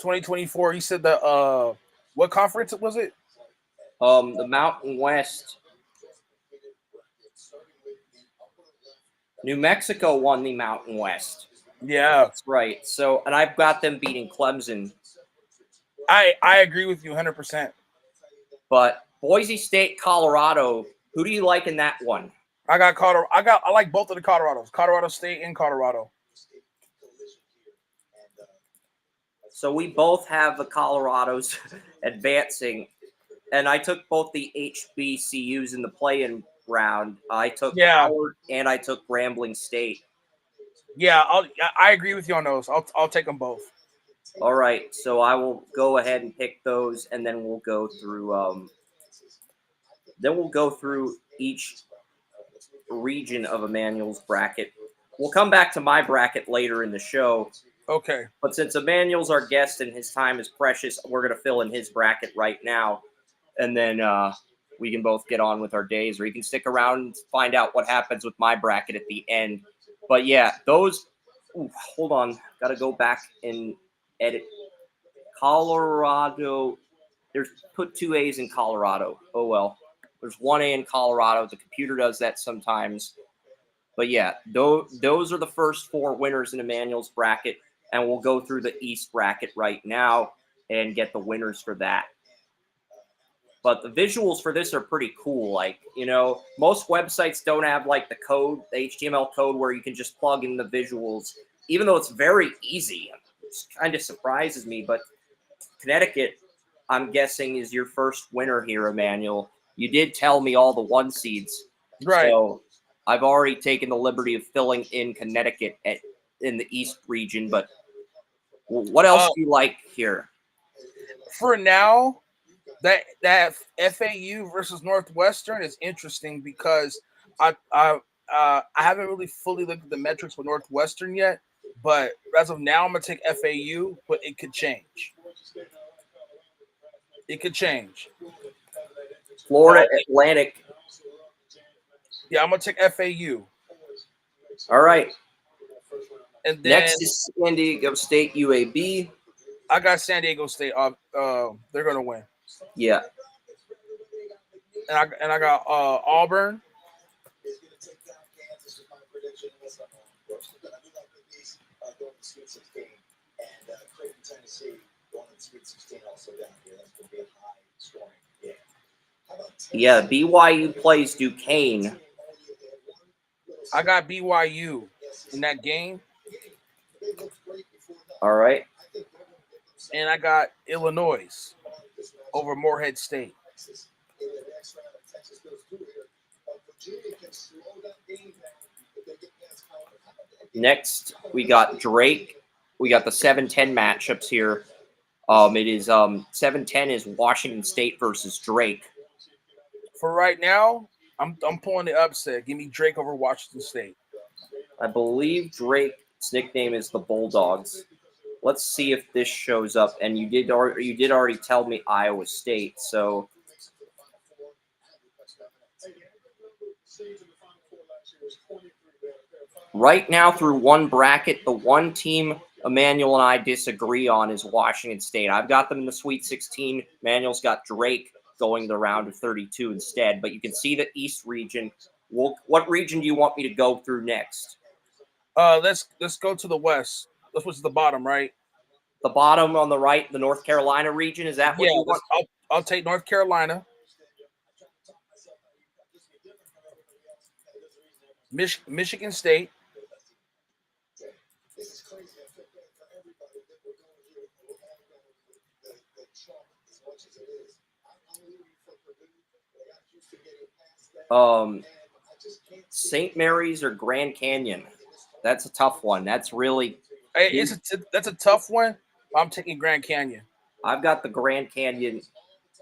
2024. You said the what conference was it? The Mountain West. New Mexico won the Mountain West. Yeah, that's right. So, and I've got them beating Clemson. I agree with you 100%. But Boise State, Colorado. Who do you like in that one? I got Colorado. I like both of the Colorados. Colorado State and Colorado. So we both have the Colorados advancing, and I took both the HBCUs in the play-in round. I took Howard and I took Grambling State. Yeah, I agree with you on those. I'll take them both. All right, so I will go ahead and pick those, and then we'll go through. Then we'll go through each region of Emmanuel's bracket. We'll come back to my bracket later in the show. Okay. But since Emmanuel's our guest and his time is precious, we're going to fill in his bracket right now. And then we can both get on with our days, or you can stick around and find out what happens with my bracket at the end. But yeah, those – hold on. Got to go back and edit. Colorado – there's put 2 A's in Colorado. Oh, well. There's 1 A in Colorado. The computer does that sometimes. But yeah, those are the first 4 winners in Emmanuel's bracket. And we'll go through the East bracket right now and get the winners for that. But the visuals for this are pretty cool. Like, most websites don't have like the code, the HTML code where you can just plug in the visuals, even though it's very easy. It kind of surprises me. But Connecticut, I'm guessing, is your first winner here, Emmanuel. You did tell me all the 1 seeds. Right. So I've already taken the liberty of filling in Connecticut in the East region. But what else do you like here? For now, that FAU versus Northwestern is interesting because I haven't really fully looked at the metrics with Northwestern yet. But as of now, I'm gonna take FAU, but it could change. It could change. Florida Atlantic. Yeah, I'm gonna take FAU. All right. And then next is San Diego State UAB. I got San Diego State. They're gonna win. Yeah. and I got Auburn. Is going to take down Kansas with my prediction, unless I'm wrong, of course. But I do like the East going to Sweet 16, and Creighton, Tennessee going to Sweet 16 also down here. That's going to be a high scoring game. Yeah, BYU plays Duquesne. I got BYU in that game. All right. And I got Illinois over Morehead State. Next, we got Drake. We got the 7-10 matchups here. It is 7-10 is Washington State versus Drake. For right now, I'm pulling the upset. Give me Drake over Washington State. I believe Drake's nickname is the Bulldogs. Let's see if this shows up. And you did already tell me Iowa State. So right now, through one bracket, the one team Emmanuel and I disagree on is Washington State. I've got them in the Sweet 16. Emmanuel's got Drake going the round of 32 instead. But you can see the East region. What region do you want me to go through next? Let's go to the West. This was the bottom, right? The bottom on the right, the North Carolina region. Is that what you want? I'll take North Carolina. Michigan State. St. Mary's or Grand Canyon. That's a tough one. That's really that's a tough one. I'm taking Grand Canyon. I've got the Grand Canyon.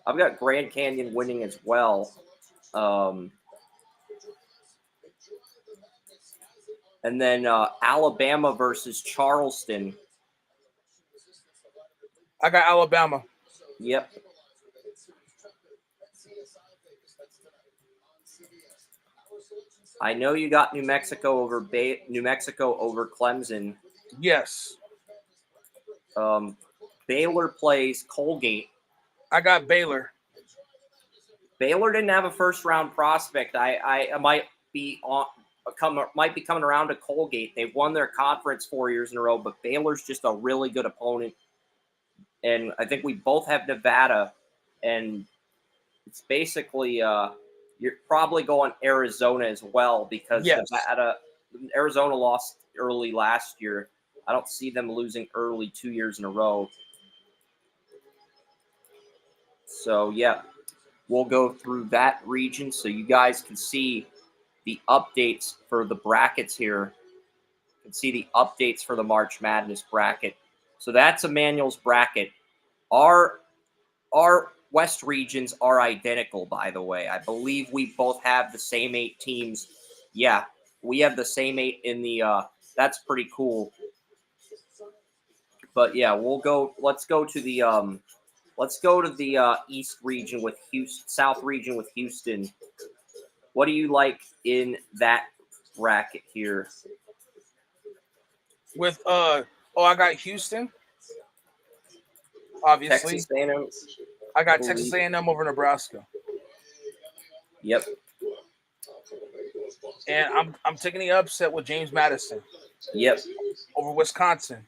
I've got Grand Canyon winning as well. And then Alabama versus Charleston. I got Alabama. Yep. I know you got New Mexico over Clemson. Yes. Baylor plays Colgate. I got Baylor. Baylor didn't have a first-round prospect. I might be coming around to Colgate. They've won their conference 4 years in a row, but Baylor's just a really good opponent. And I think we both have Nevada, and it's basically you're probably going Arizona as well because Arizona lost early last year. I don't see them losing early 2 years in a row. So, yeah, we'll go through that region so you guys can see the updates for the brackets here. You can see the updates for the March Madness bracket. So that's Emmanuel's bracket. Our West regions are identical, by the way. I believe we both have the same 8 teams. Yeah, we have the same 8 in the that's pretty cool. But yeah, let's go to the East region with Houston, South region with Houston. What do you like in that bracket here? With I got Houston. Obviously. Texas A&M. I got Texas A&M over Nebraska. Yep. And I'm taking the upset with James Madison. Yep. Over Wisconsin.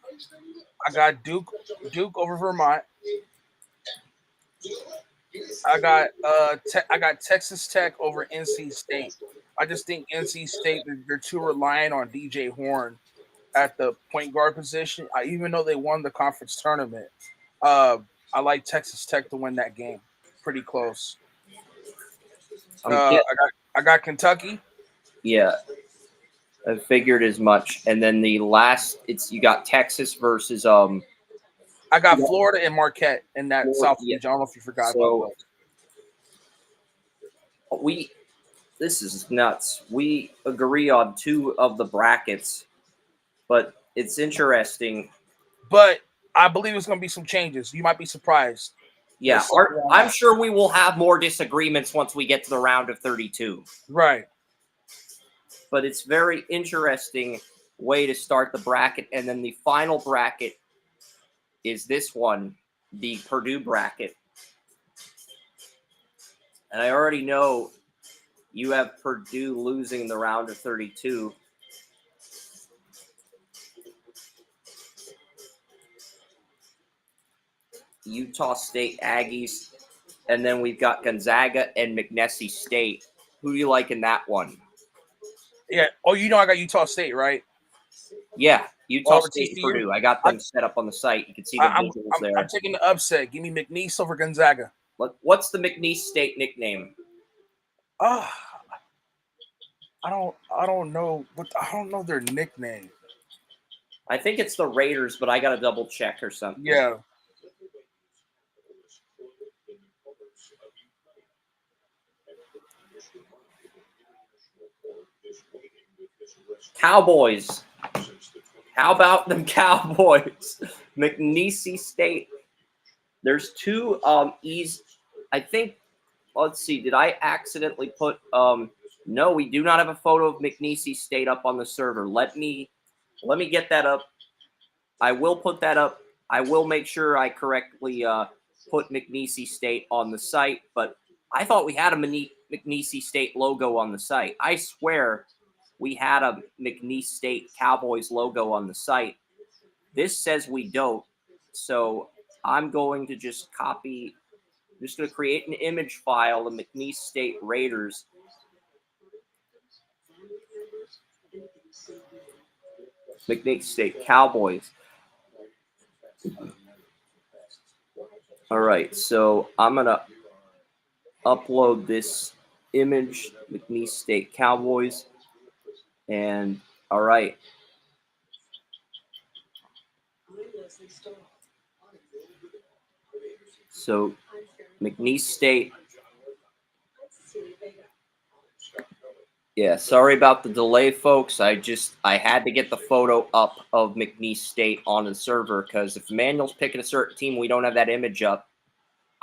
I got Duke over Vermont. I got Texas Tech over NC State. I just think NC State, they're too reliant on DJ Horn at the point guard position. Even though they won the conference tournament, I like Texas Tech to win that game. Pretty close. I got Kentucky. Yeah, I figured as much. And then the last, you got Texas versus I got Florida and Marquette in that South region. I don't know if you forgot about those. This is nuts. We agree on 2 of the brackets, but it's interesting. But I believe there's going to be some changes. You might be surprised. Yeah, I'm sure we will have more disagreements once we get to the round of 32. Right. But it's very interesting way to start the bracket. And then the final bracket is this one, the Purdue bracket. And I already know you have Purdue losing the round of 32. Utah State Aggies. And then we've got Gonzaga and McNessie State. Who do you like in that one? Yeah. Oh, you know I got Utah State, right? Yeah, Utah Over State and TCU? Purdue. I got them set up on the site. You can see the visuals there. I'm taking the upset. Give me McNeese over Gonzaga. What's the McNeese State nickname? I don't know, but I don't know their nickname. I think it's the Raiders, but I got to double check or something. Yeah. Cowboys. How about them Cowboys? McNeese State. There's two E's. I think, let's see, did I accidentally put no, we do not have a photo of McNeese State up on the server. Let me get that up. I will put that up. I will make sure I correctly put McNeese State on the site, but I thought we had a McNeese State logo on the site. I swear we had a McNeese State Cowboys logo on the site. This says we don't, so I'm going to just copy. I'm just going to create an image file of McNeese State Raiders. McNeese State Cowboys. All right, so I'm going to upload this image, McNeese State Cowboys. And all right. So McNeese State. Yeah, sorry about the delay, folks. I had to get the photo up of McNeese State on the server because if Emmanuel's picking a certain team, we don't have that image up.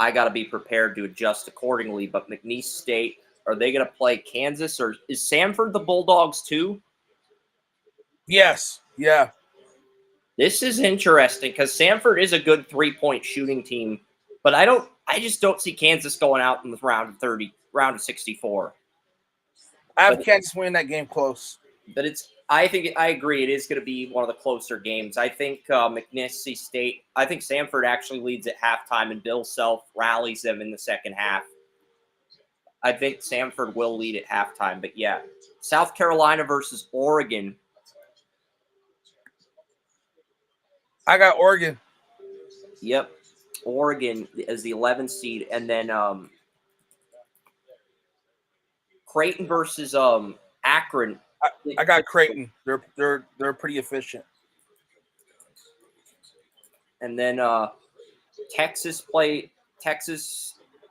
I got to be prepared to adjust accordingly. But McNeese State, are they going to play Kansas or is Samford the Bulldogs too? Yes. Yeah. This is interesting because Samford is a good 3-point shooting team, but I just don't see Kansas going out in the round of 64. I have Kansas winning that game close. But I agree. It is going to be one of the closer games. I think McNeese State, I think Samford actually leads at halftime and Bill Self rallies them in the second half. I think Samford will lead at halftime, but yeah. South Carolina versus Oregon. I got Oregon. Yep. Oregon as the 11th seed. And then Creighton versus Akron. I got Creighton. They're pretty efficient. And then Texas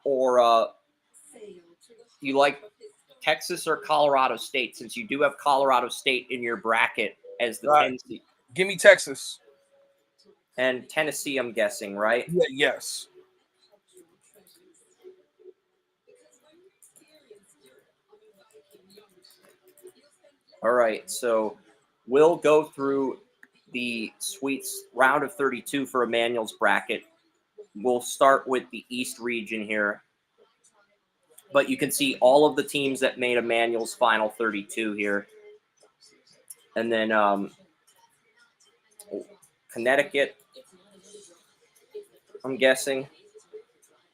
or you like Texas or Colorado State, since you do have Colorado State in your bracket as the 10 seed. Give me Texas. And Tennessee, I'm guessing, right? Yeah, yes. All right, so we'll go through the Sweets round of 32 for Emmanuel's bracket. We'll start with the East region here. But you can see all of the teams that made Emmanuel's final 32 here. And then Connecticut, I'm guessing.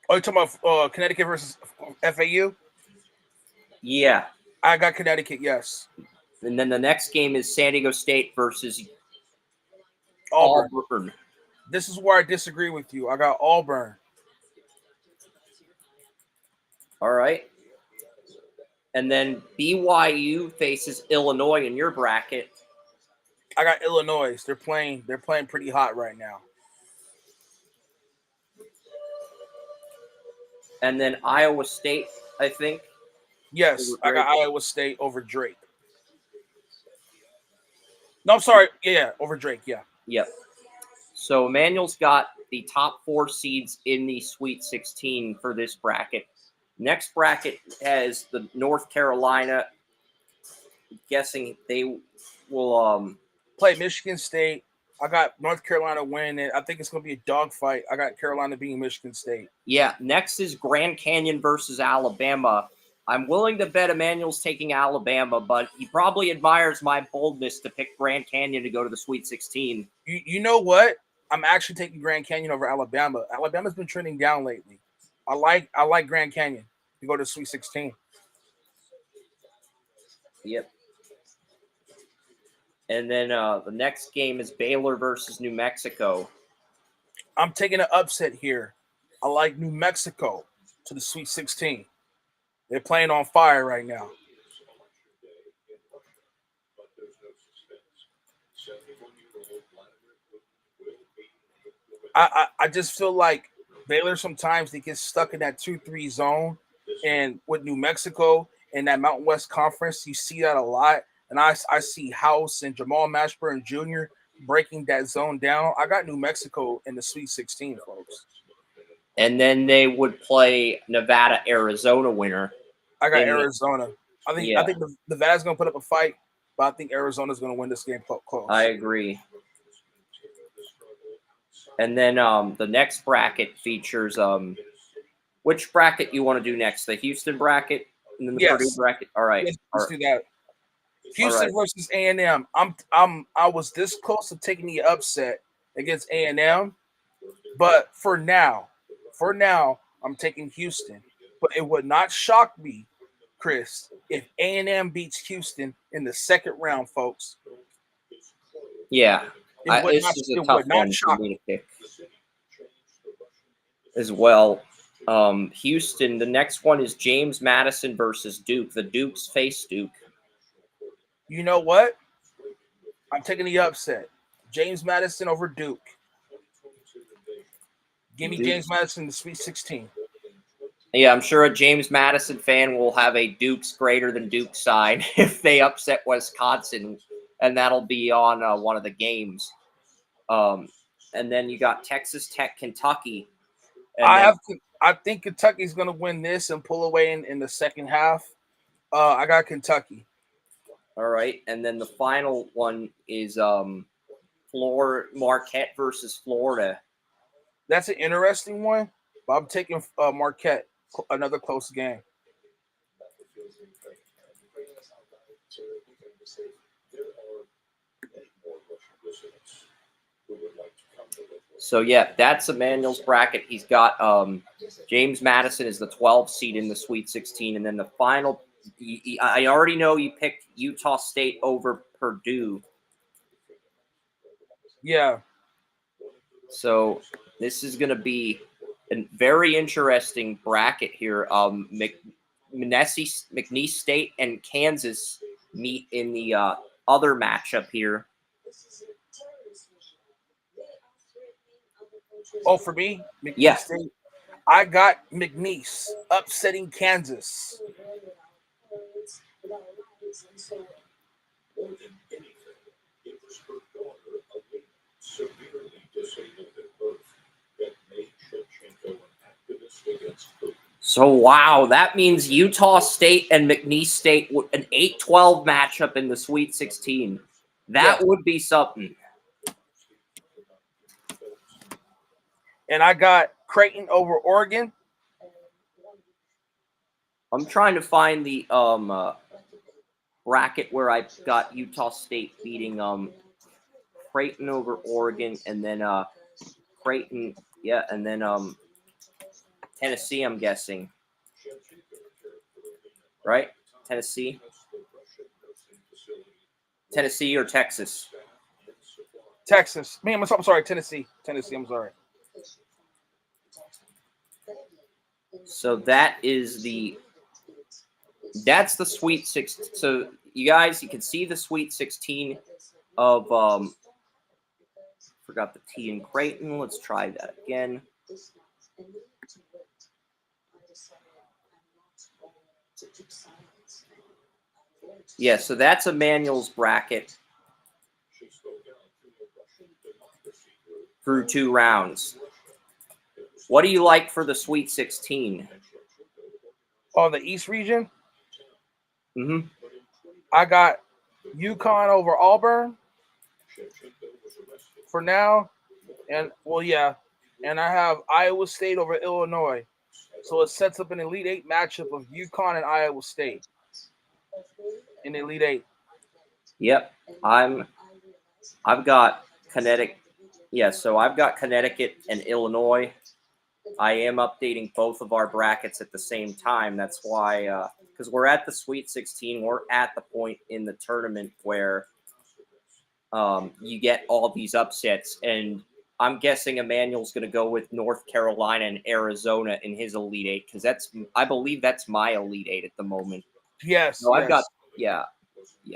Oh, you're talking about Connecticut versus FAU? Yeah. I got Connecticut, yes. And then the next game is San Diego State versus Auburn. This is where I disagree with you. I got Auburn. All right. And then BYU faces Illinois in your bracket. I got Illinois. They're playing pretty hot right now. And then Iowa State, I think. Yes, I got Iowa State over Drake. No, I'm sorry. Yeah, over Drake, yeah. Yep. So Emmanuel's got the top 4 seeds in the Sweet 16 for this bracket. Next bracket has the North Carolina. I'm guessing they will play Michigan State I got North Carolina winning it. I think it's going to be a dogfight. I got Carolina beating Michigan State. Yeah, next is Grand Canyon versus Alabama. I'm willing to bet Emmanuel's taking Alabama, but he probably admires my boldness to pick Grand Canyon to go to the Sweet 16. You know what? I'm actually taking Grand Canyon over Alabama. Alabama's been trending down lately. I like Grand Canyon to go to the Sweet 16. Yep. And then the next game is Baylor versus New Mexico. I'm taking an upset here. I like New Mexico to the Sweet 16. They're playing on fire right now. I just feel like Baylor sometimes they get stuck in that 2-3 zone. And with New Mexico and that Mountain West Conference, you see that a lot. And I see House and Jamal Mashburn Jr. breaking that zone down. I got New Mexico in the Sweet 16, folks. And then they would play Nevada, Arizona winner. I got Arizona. I think Nevada's going to put up a fight, but I think Arizona's going to win this game close. I agree. And then the next bracket features which bracket you want to do next? The Houston bracket and then the Purdue bracket. All right. Yes, let's do that. Houston versus A&M. I was this close to taking the upset against A&M, but for now, I'm taking Houston. But it would not shock me, Chris, if A&M beats Houston in the second round, folks. Yeah, this is a tough one for me to pick as well. Houston. The next one is James Madison versus Duke. The Dukes face Duke. You know what? I'm taking the upset. James Madison over Duke. Give me James Madison in the Sweet 16. Yeah, I'm sure a James Madison fan will have a Dukes greater than Duke sign if they upset Wisconsin, and that'll be on one of the games. And then you got Texas Tech, Kentucky. I think Kentucky's going to win this and pull away in the second half. I got Kentucky. All right, and then the final one is Marquette versus Florida. That's an interesting one, but I'm taking Marquette, another close game. So, yeah, that's Emmanuel's bracket. He's got James Madison is the 12th seed in the Sweet 16, and then the final – I already know you picked Utah State over Purdue. Yeah. So this is going to be a very interesting bracket here. McNeese State and Kansas meet in the other matchup here. Oh, for me? Yes. State. I got McNeese upsetting Kansas. So, wow, that means Utah State and McNeese State, an 8-12 matchup in the Sweet 16. That would be something. And I got Creighton over Oregon. I'm trying to find the bracket where I got Utah State beating Creighton over Oregon, and then Creighton, and then Tennessee, I'm guessing. Right? Tennessee or Texas? Texas. I'm sorry, Tennessee. I'm sorry. So that's the Sweet 16. So you guys, you can see the Sweet 16 of forgot the T in Creighton. Let's try that again. Yeah, so that's Emmanuel's bracket through 2 rounds. What do you like for the Sweet 16? Oh, the East region? Mm-hmm. I got UConn over Auburn. for now. And well, yeah, and I have Iowa State over Illinois, so it sets up an Elite Eight matchup of UConn and Iowa State in the Elite Eight. Yep, I've got Connecticut. Yeah, so I've got Connecticut and Illinois. I am updating both of our brackets at the same time. That's why, because we're at the Sweet 16, we're at the point in the tournament where you get all these upsets, and I'm guessing Emmanuel's going to go with North Carolina and Arizona in his Elite Eight because I believe that's my Elite Eight at the moment. Yes, So I've got yeah.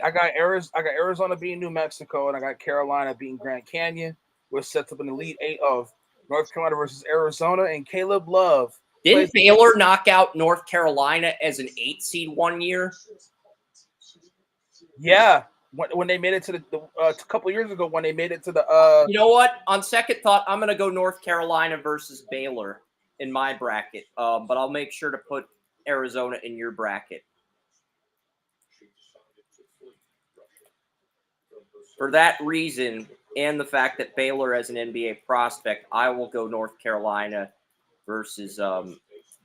I got Arizona beating New Mexico, and I got Carolina beating Grand Canyon, which sets up an Elite Eight of North Carolina versus Arizona, and Caleb Love. Didn't Baylor knock out North Carolina as an 8 seed one year? Yeah, when they made it to the a couple years ago, when they made it to the. You know what? On second thought, I'm going to go North Carolina versus Baylor in my bracket, but I'll make sure to put Arizona in your bracket. For that reason, and the fact that Baylor has an NBA prospect, I will go North Carolina versus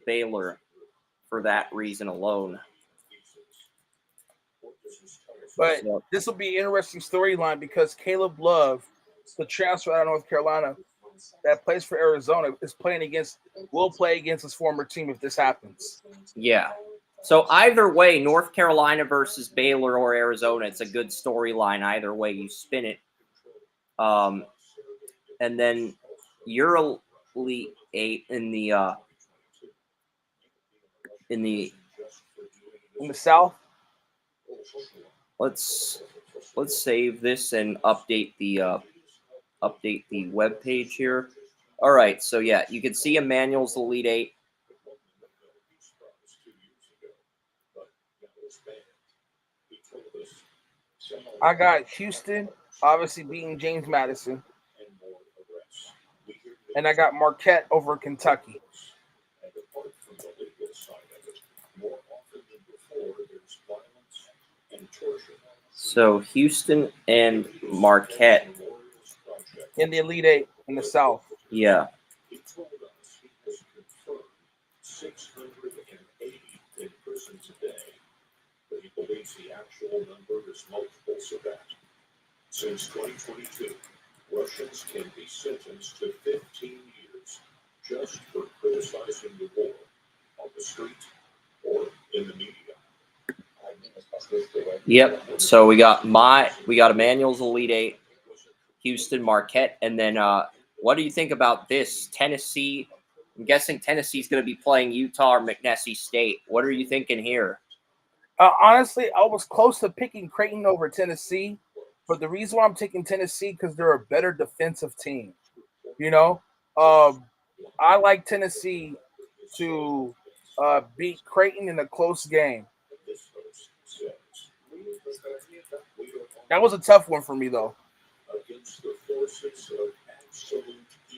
Baylor for that reason alone. But this will be an interesting storyline because Caleb Love, the transfer out of North Carolina that plays for Arizona, will play against his former team if this happens. Yeah. So either way, North Carolina versus Baylor or Arizona, it's a good storyline. Either way you spin it. And then your Elite Eight in the South. Let's save this and update the web page here. All right, so yeah, you can see Emmanuel's Elite Eight. I got Houston, obviously beating James Madison, and I got Marquette over Kentucky. So Houston and Marquette in the Elite Eight in the South. Yeah. The actual number is multiples of that. Since 2022, Russians can be sentenced to 15 years just for criticizing the war on the street or in the media. Yep. So we got Emmanuel's Elite Eight, Houston, Marquette, and then what do you think about this? Tennessee. I'm guessing Tennessee's going to be playing Utah or McNeese State. What are you thinking here? Honestly, I was close to picking Creighton over Tennessee, but the reason why I'm taking Tennessee because they're a better defensive team. You know, I like Tennessee to beat Creighton in a close game. That was a tough one for me, though.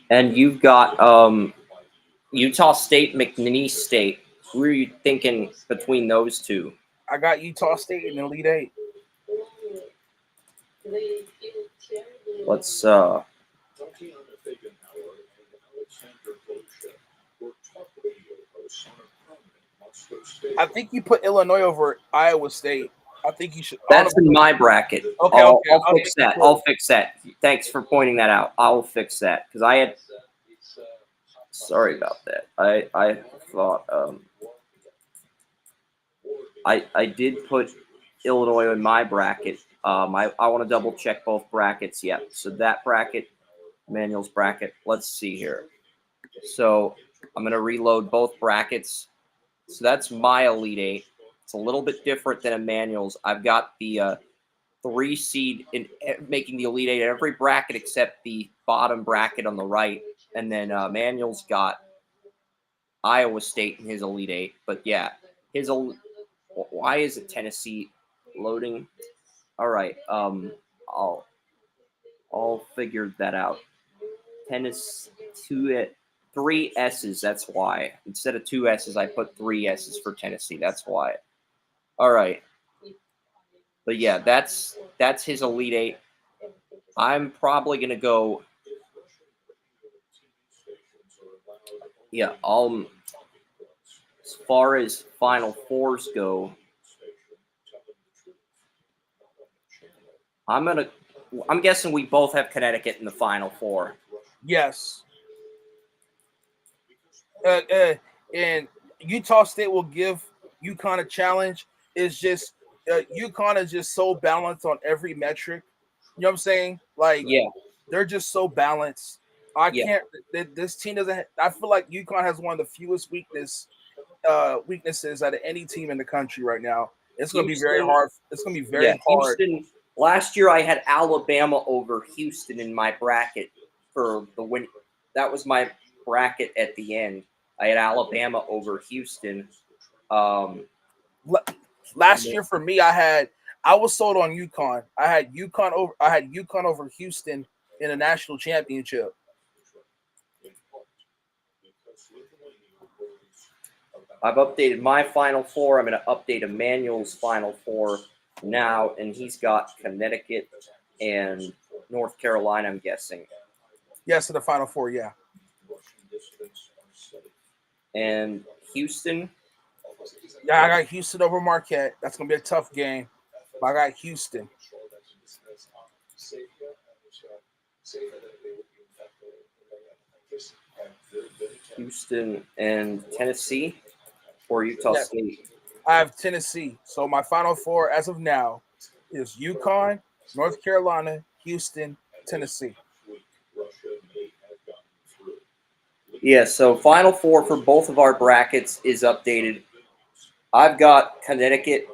And you've got Utah State, McNeese State. Who are you thinking between those two? I got Utah State in the Elite Eight. Let's I think you put Illinois over Iowa State. I think you should. That's in my bracket. Okay, I'll fix that. Cool. I'll fix that. Thanks for pointing that out. I'll fix that because I had. Sorry about that. I thought I did put Illinois in my bracket. I want to double check both brackets. Yeah. So that bracket, Emmanuel's bracket. Let's see here. So I'm gonna reload both brackets. So that's my Elite Eight. It's a little bit different than Emmanuel's. I've got the 3 seed in making the Elite Eight in every bracket except the bottom bracket on the right. And then Emmanuel's got Iowa State in his Elite Eight. But yeah, why is it Tennessee loading? All right, I'll figure that out. Tennessee 3 S's. That's why instead of 2 S's, I put 3 S's for Tennessee. That's why. All right, but yeah, that's his Elite Eight. I'm probably gonna go. Yeah, as far as Final Fours go, I'm guessing we both have Connecticut in the Final Four. Yes. And Utah State will give UConn a challenge. It's just UConn is just so balanced on every metric. You know what I'm saying? Like, Yeah, they're just so balanced. I Yeah. can't. This team doesn't. I feel like UConn has one of the fewest weaknesses out of any team in the country right now. It's going to be very Houston- hard. It's going to be very hard. Houston. Last year, I had Alabama over Houston in my bracket for the win. That was my bracket at the end. I had Alabama over Houston. Last year for me, I was sold on UConn. I had UConn over Houston in a national championship. I've updated my Final Four. I'm going to update Emmanuel's Final Four now, and he's got Connecticut and North Carolina, I'm guessing. Yes, to the Final Four, yeah. And Houston. Yeah, I got Houston over Marquette. That's going to be a tough game. But I got Houston. Houston and Tennessee or Utah State. I have Tennessee. So my Final Four as of now is UConn, North Carolina, Houston, Tennessee. Yeah, so Final Four for both of our brackets is updated. I've got Connecticut.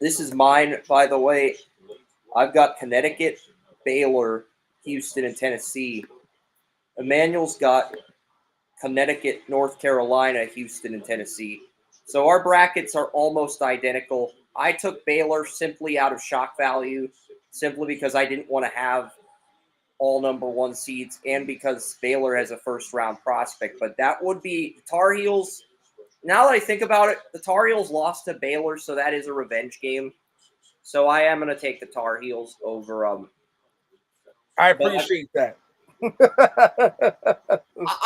This is mine, by the way. I've got Connecticut, Baylor, Houston, and Tennessee. Emmanuel's got Connecticut, North Carolina, Houston, and Tennessee. So our brackets are almost identical. I took Baylor simply out of shock value, simply because I didn't want to have all number one seeds and because Baylor has a first-round prospect. But that would be Tar Heels. Now that I think about it, the Tar Heels lost to Baylor, so that is a revenge game. So I am going to take the Tar Heels over. I appreciate that.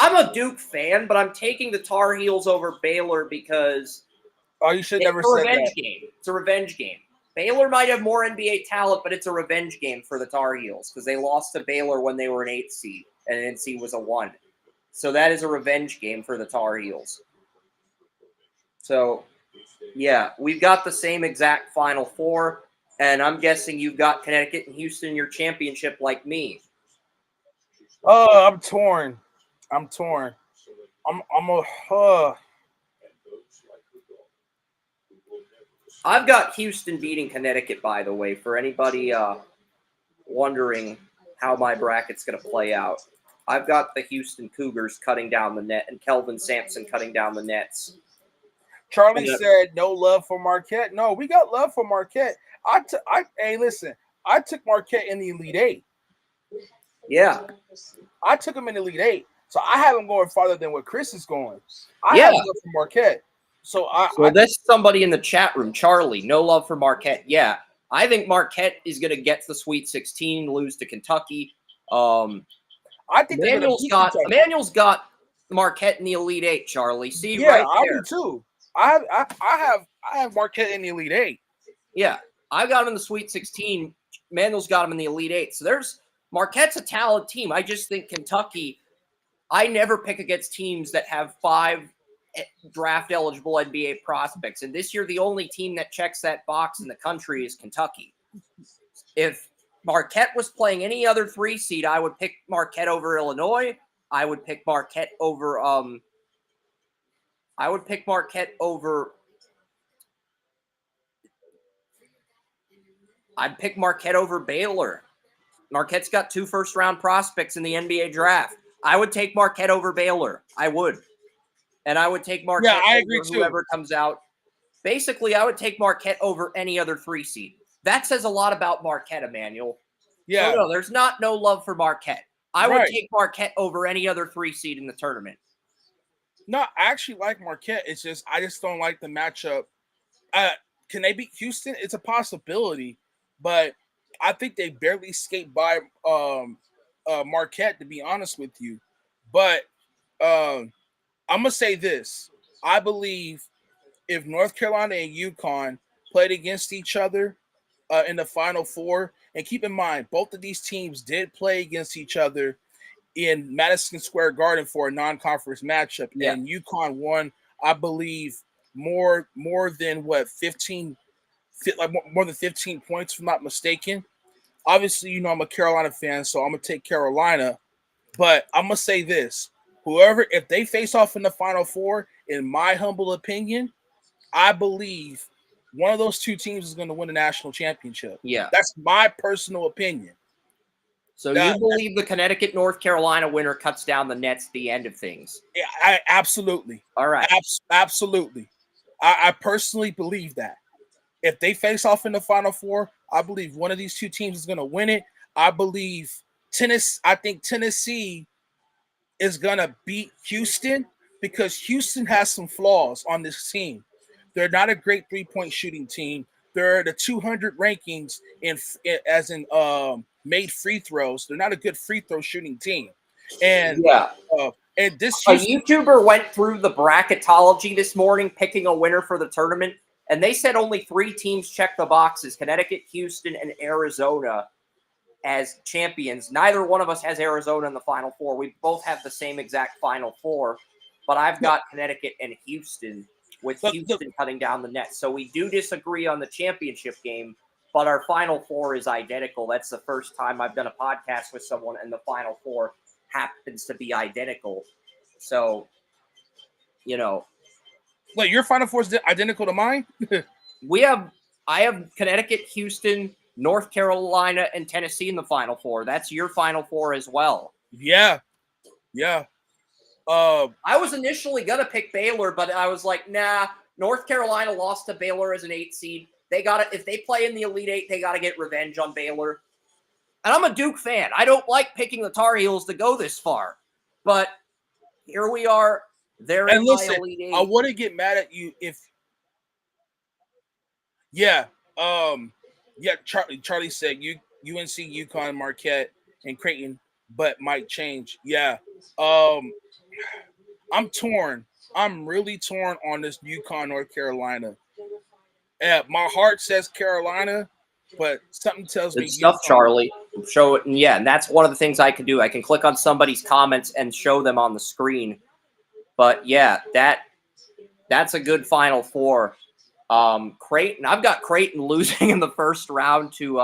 I'm a Duke fan, but I'm taking the Tar Heels over Baylor because you should never it's a say revenge that. game. It's a revenge game. Baylor might have more NBA talent, but it's a revenge game for the Tar Heels because they lost to Baylor when they were an 8 seed and NC was a 1. So that is a revenge game for the Tar Heels. So, yeah, we've got the same exact Final Four, and I'm guessing you've got Connecticut and Houston in your championship like me. Oh, I'm torn. I've got Houston beating Connecticut, by the way, for anybody wondering how my bracket's going to play out. I've got the Houston Cougars cutting down the net and Kelvin Sampson cutting down the nets. Charlie said no love for Marquette. No, we got love for Marquette. Hey, listen, I took Marquette in the Elite Eight. Yeah. I took him in the Elite Eight. So I have him going farther than what Chris is going. I have love for Marquette. So that's somebody in the chat room, Charlie. No love for Marquette. Yeah, I think Marquette is going to get to the Sweet 16, lose to Kentucky. I think Emmanuel's got Marquette in the Elite Eight. Charlie, see, yeah, right I there. do too. I have Marquette in the Elite Eight. Yeah, I got him in the Sweet 16. Emmanuel's got him in the Elite Eight. So Marquette's a talented team. I just think Kentucky. I never pick against teams that have 5 draft-eligible NBA prospects. And this year, the only team that checks that box in the country is Kentucky. If Marquette was playing any other 3 seed, I would pick Marquette over Illinois. I would pick Marquette over I'd pick Marquette over Baylor. Marquette's got 2 first-round prospects in the NBA draft. I would take Marquette over Baylor. I would. And I would take Marquette over whoever comes out. Basically, I would take Marquette over any other 3 seed. That says a lot about Marquette, Emmanuel. Yeah. So, no, there's no love for Marquette. I would take Marquette over any other 3 seed in the tournament. No, I actually like Marquette. It's just I just don't like the matchup. Can they beat Houston? It's a possibility, but I think they barely skate by Marquette, to be honest with you. But I'm gonna say this: I believe if North Carolina and UConn played against each other in the Final Four, and keep in mind both of these teams did play against each other in Madison Square Garden for a non-conference matchup, Yeah. and UConn won, I believe, more than what 15, like more than 15 points, if I'm not mistaken. Obviously, you know I'm a Carolina fan, so I'm gonna take Carolina. But I'm gonna say this: whoever, if they face off in the Final Four, in my humble opinion, I believe one of those two teams is going to win the national championship. Yeah. That's my personal opinion. So you That believe the Connecticut North Carolina winner cuts down the nets at the end of things? I absolutely, All right. absolutely. I personally believe that if they face off in the Final Four, I believe one of these two teams is going to win it. I believe Tennessee. I think Tennessee is going to beat Houston because Houston has some flaws on this team. They're not a great 3-point shooting team. They're the 200 rankings as in made free throws. They're not a good free throw shooting team. And Yeah. and this A Houston, YouTuber went through the bracketology this morning, picking a winner for the tournament, and they said only 3 teams check the boxes: Connecticut, Houston, and Arizona as champions. Neither one of us has Arizona in the Final Four. We both have the same exact Final Four, but I've got Connecticut and Houston, with Houston cutting down the net. So we do disagree on the championship game, but our Final Four is identical. That's the first time I've done a podcast with someone and the Final Four happens to be identical. So, you know, like your Final Four is identical to mine. I have Connecticut, Houston, North Carolina, and Tennessee in the Final Four. That's your Final Four as well. Yeah. I was initially gonna pick Baylor, but I was like, nah. North Carolina lost to Baylor as an 8 seed. They got to, if they play in the Elite Eight, they got to get revenge on Baylor. And I'm a Duke fan. I don't like picking the Tar Heels to go this far, but here we are. They're in my Elite Eight. I wouldn't get mad at you if, yeah, Charlie said UNC, UConn, Marquette, and Creighton, but might change. Yeah, I'm torn. I'm really torn on this UConn, North Carolina. Yeah, my heart says Carolina, but something tells me Good stuff, UConn. Charlie. Show it, and yeah, and that's one of the things I can do. I can click on somebody's comments and show them on the screen. But yeah, that's a good Final Four. Creighton, I've got Creighton losing in the first round to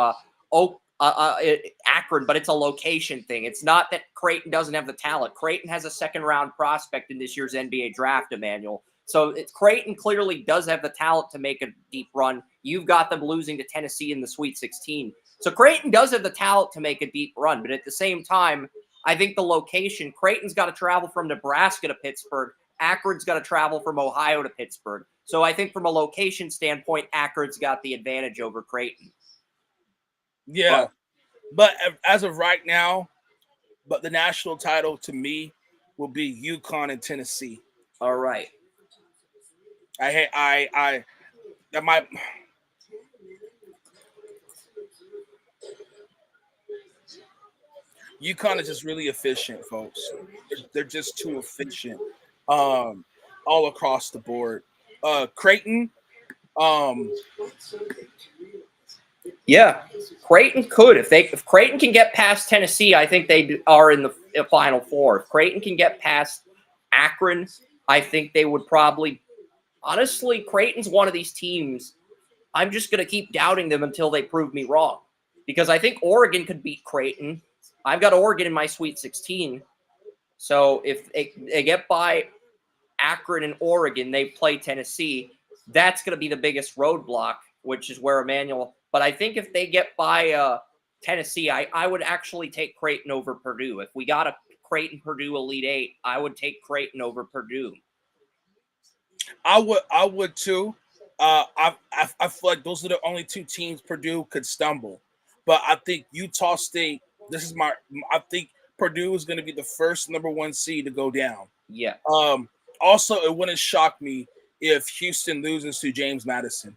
Akron, but it's a location thing. It's not that Creighton doesn't have the talent. Creighton has a second-round prospect in this year's NBA draft, Emmanuel. So Creighton clearly does have the talent to make a deep run. You've got them losing to Tennessee in the Sweet 16. So Creighton does have the talent to make a deep run, but at the same time, I think the location, Creighton's got to travel from Nebraska to Pittsburgh. Akron's got to travel from Ohio to Pittsburgh. So I think from a location standpoint, Akron's got the advantage over Creighton. Yeah, but as of right now, but the national title to me will be UConn and Tennessee. All right. That might. UConn is just really efficient, folks. They're just too efficient, all across the board. Creighton, yeah, Creighton could if Creighton can get past Tennessee, I think they are in the Final Four. If Creighton can get past Akron, I think they would probably. Honestly, Creighton's one of these teams. I'm just going to keep doubting them until they prove me wrong, because I think Oregon could beat Creighton. I've got Oregon in my Sweet 16. So if they get by Akron and Oregon, they play Tennessee. That's going to be the biggest roadblock, which is where Emmanuel. But I think if they get by Tennessee, I would actually take Creighton over Purdue. If we got a Creighton-Purdue Elite Eight, I would take Creighton over Purdue. I would too. I feel like those are the only two teams Purdue could stumble. But I think Utah State. I think Purdue is going to be the first number 1 seed to go down. Yeah. Also, it wouldn't shock me if Houston loses to James Madison.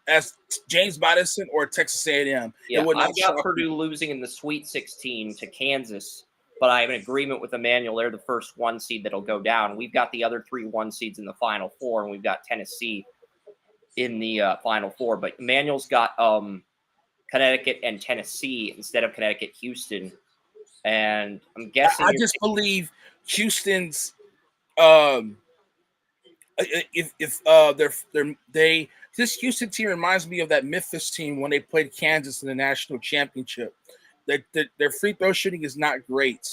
as James Madison or Texas A&M. Yeah, It would not I've got shock me. Purdue losing in the Sweet 16 to Kansas, but I have an agreement with Emmanuel. They're the first 1 seed that'll go down. We've got the other 3 1 seeds in the Final Four, and we've got Tennessee in the Final Four. But Emmanuel's got Connecticut and Tennessee instead of Connecticut, Houston. And I'm guessing I just believe Houston's this Houston team reminds me of that Memphis team when they played Kansas in the national championship. Their free throw shooting is not great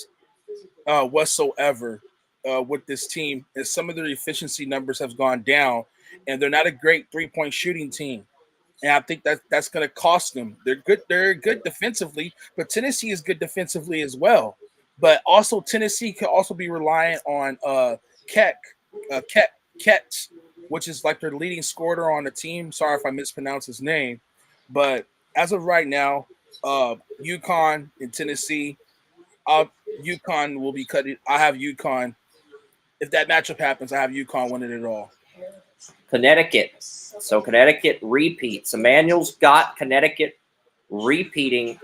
whatsoever with this team, and some of their efficiency numbers have gone down, and they're not a great 3-point shooting team. And I think that's going to cost them. They're good. They're good defensively, but Tennessee is good defensively as well. But also Tennessee could also be reliant on Ket, which is like their leading scorer on the team. Sorry if I mispronounce his name, but as of right now, UConn and Tennessee, UConn will be cut. I have UConn. If that matchup happens, I have UConn winning it all. Connecticut. So Connecticut repeats. Emmanuel's got Connecticut repeating.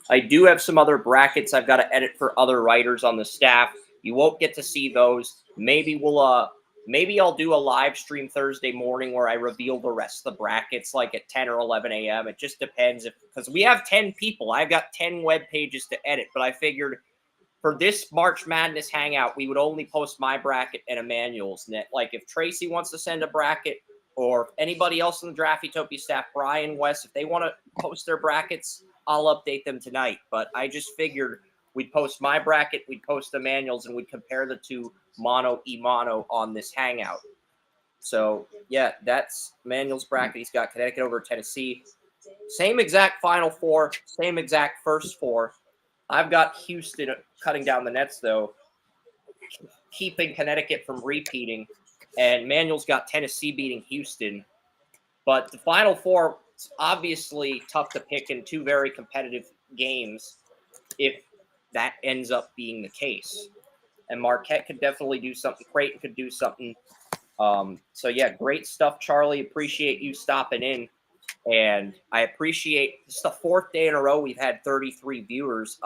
I do have some other brackets I've got to edit for other writers on the staff. You won't get to see those. Maybe I'll do a live stream Thursday morning where I reveal the rest of the brackets like at 10 or 11 a.m. It just depends because we have 10 people. I've got 10 web pages to edit, but I figured for this March Madness hangout, we would only post my bracket and Emmanuel's net. Like if Tracy wants to send a bracket or anybody else in the Draftutopia staff, Brian, West, if they want to post their brackets, I'll update them tonight. But I just figured we'd post my bracket, we'd post Emmanuel's, and we'd compare the two mano on this hangout. So, yeah, that's Emmanuel's bracket. He's got Connecticut over Tennessee. Same exact Final Four, same exact first four. I've got Houston cutting down the nets, though, keeping Connecticut from repeating. And Manuel's got Tennessee beating Houston. But the Final Four is obviously tough to pick in 2 very competitive games if that ends up being the case. And Marquette could definitely do something. Creighton could do something. So, yeah, great stuff, Charlie. Appreciate you stopping in. And I appreciate this is the 4th day in a row we've had 33 viewers,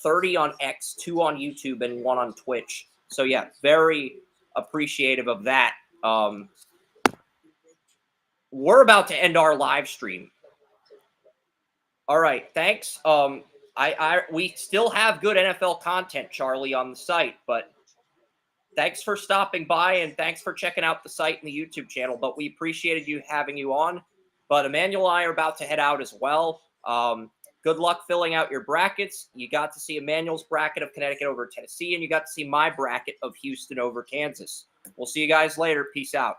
30 on X, 2 on YouTube, and 1 on Twitch. So, yeah, very appreciative of that. We're about to end our live stream. All right, thanks. We still have good NFL content, Charlie, on the site, but thanks for stopping by and thanks for checking out the site and the YouTube channel. But we appreciated having you on. But Emmanuel and I are about to head out as well. Good luck filling out your brackets. You got to see Emmanuel's bracket of Connecticut over Tennessee, and you got to see my bracket of Houston over Kansas. We'll see you guys later. Peace out.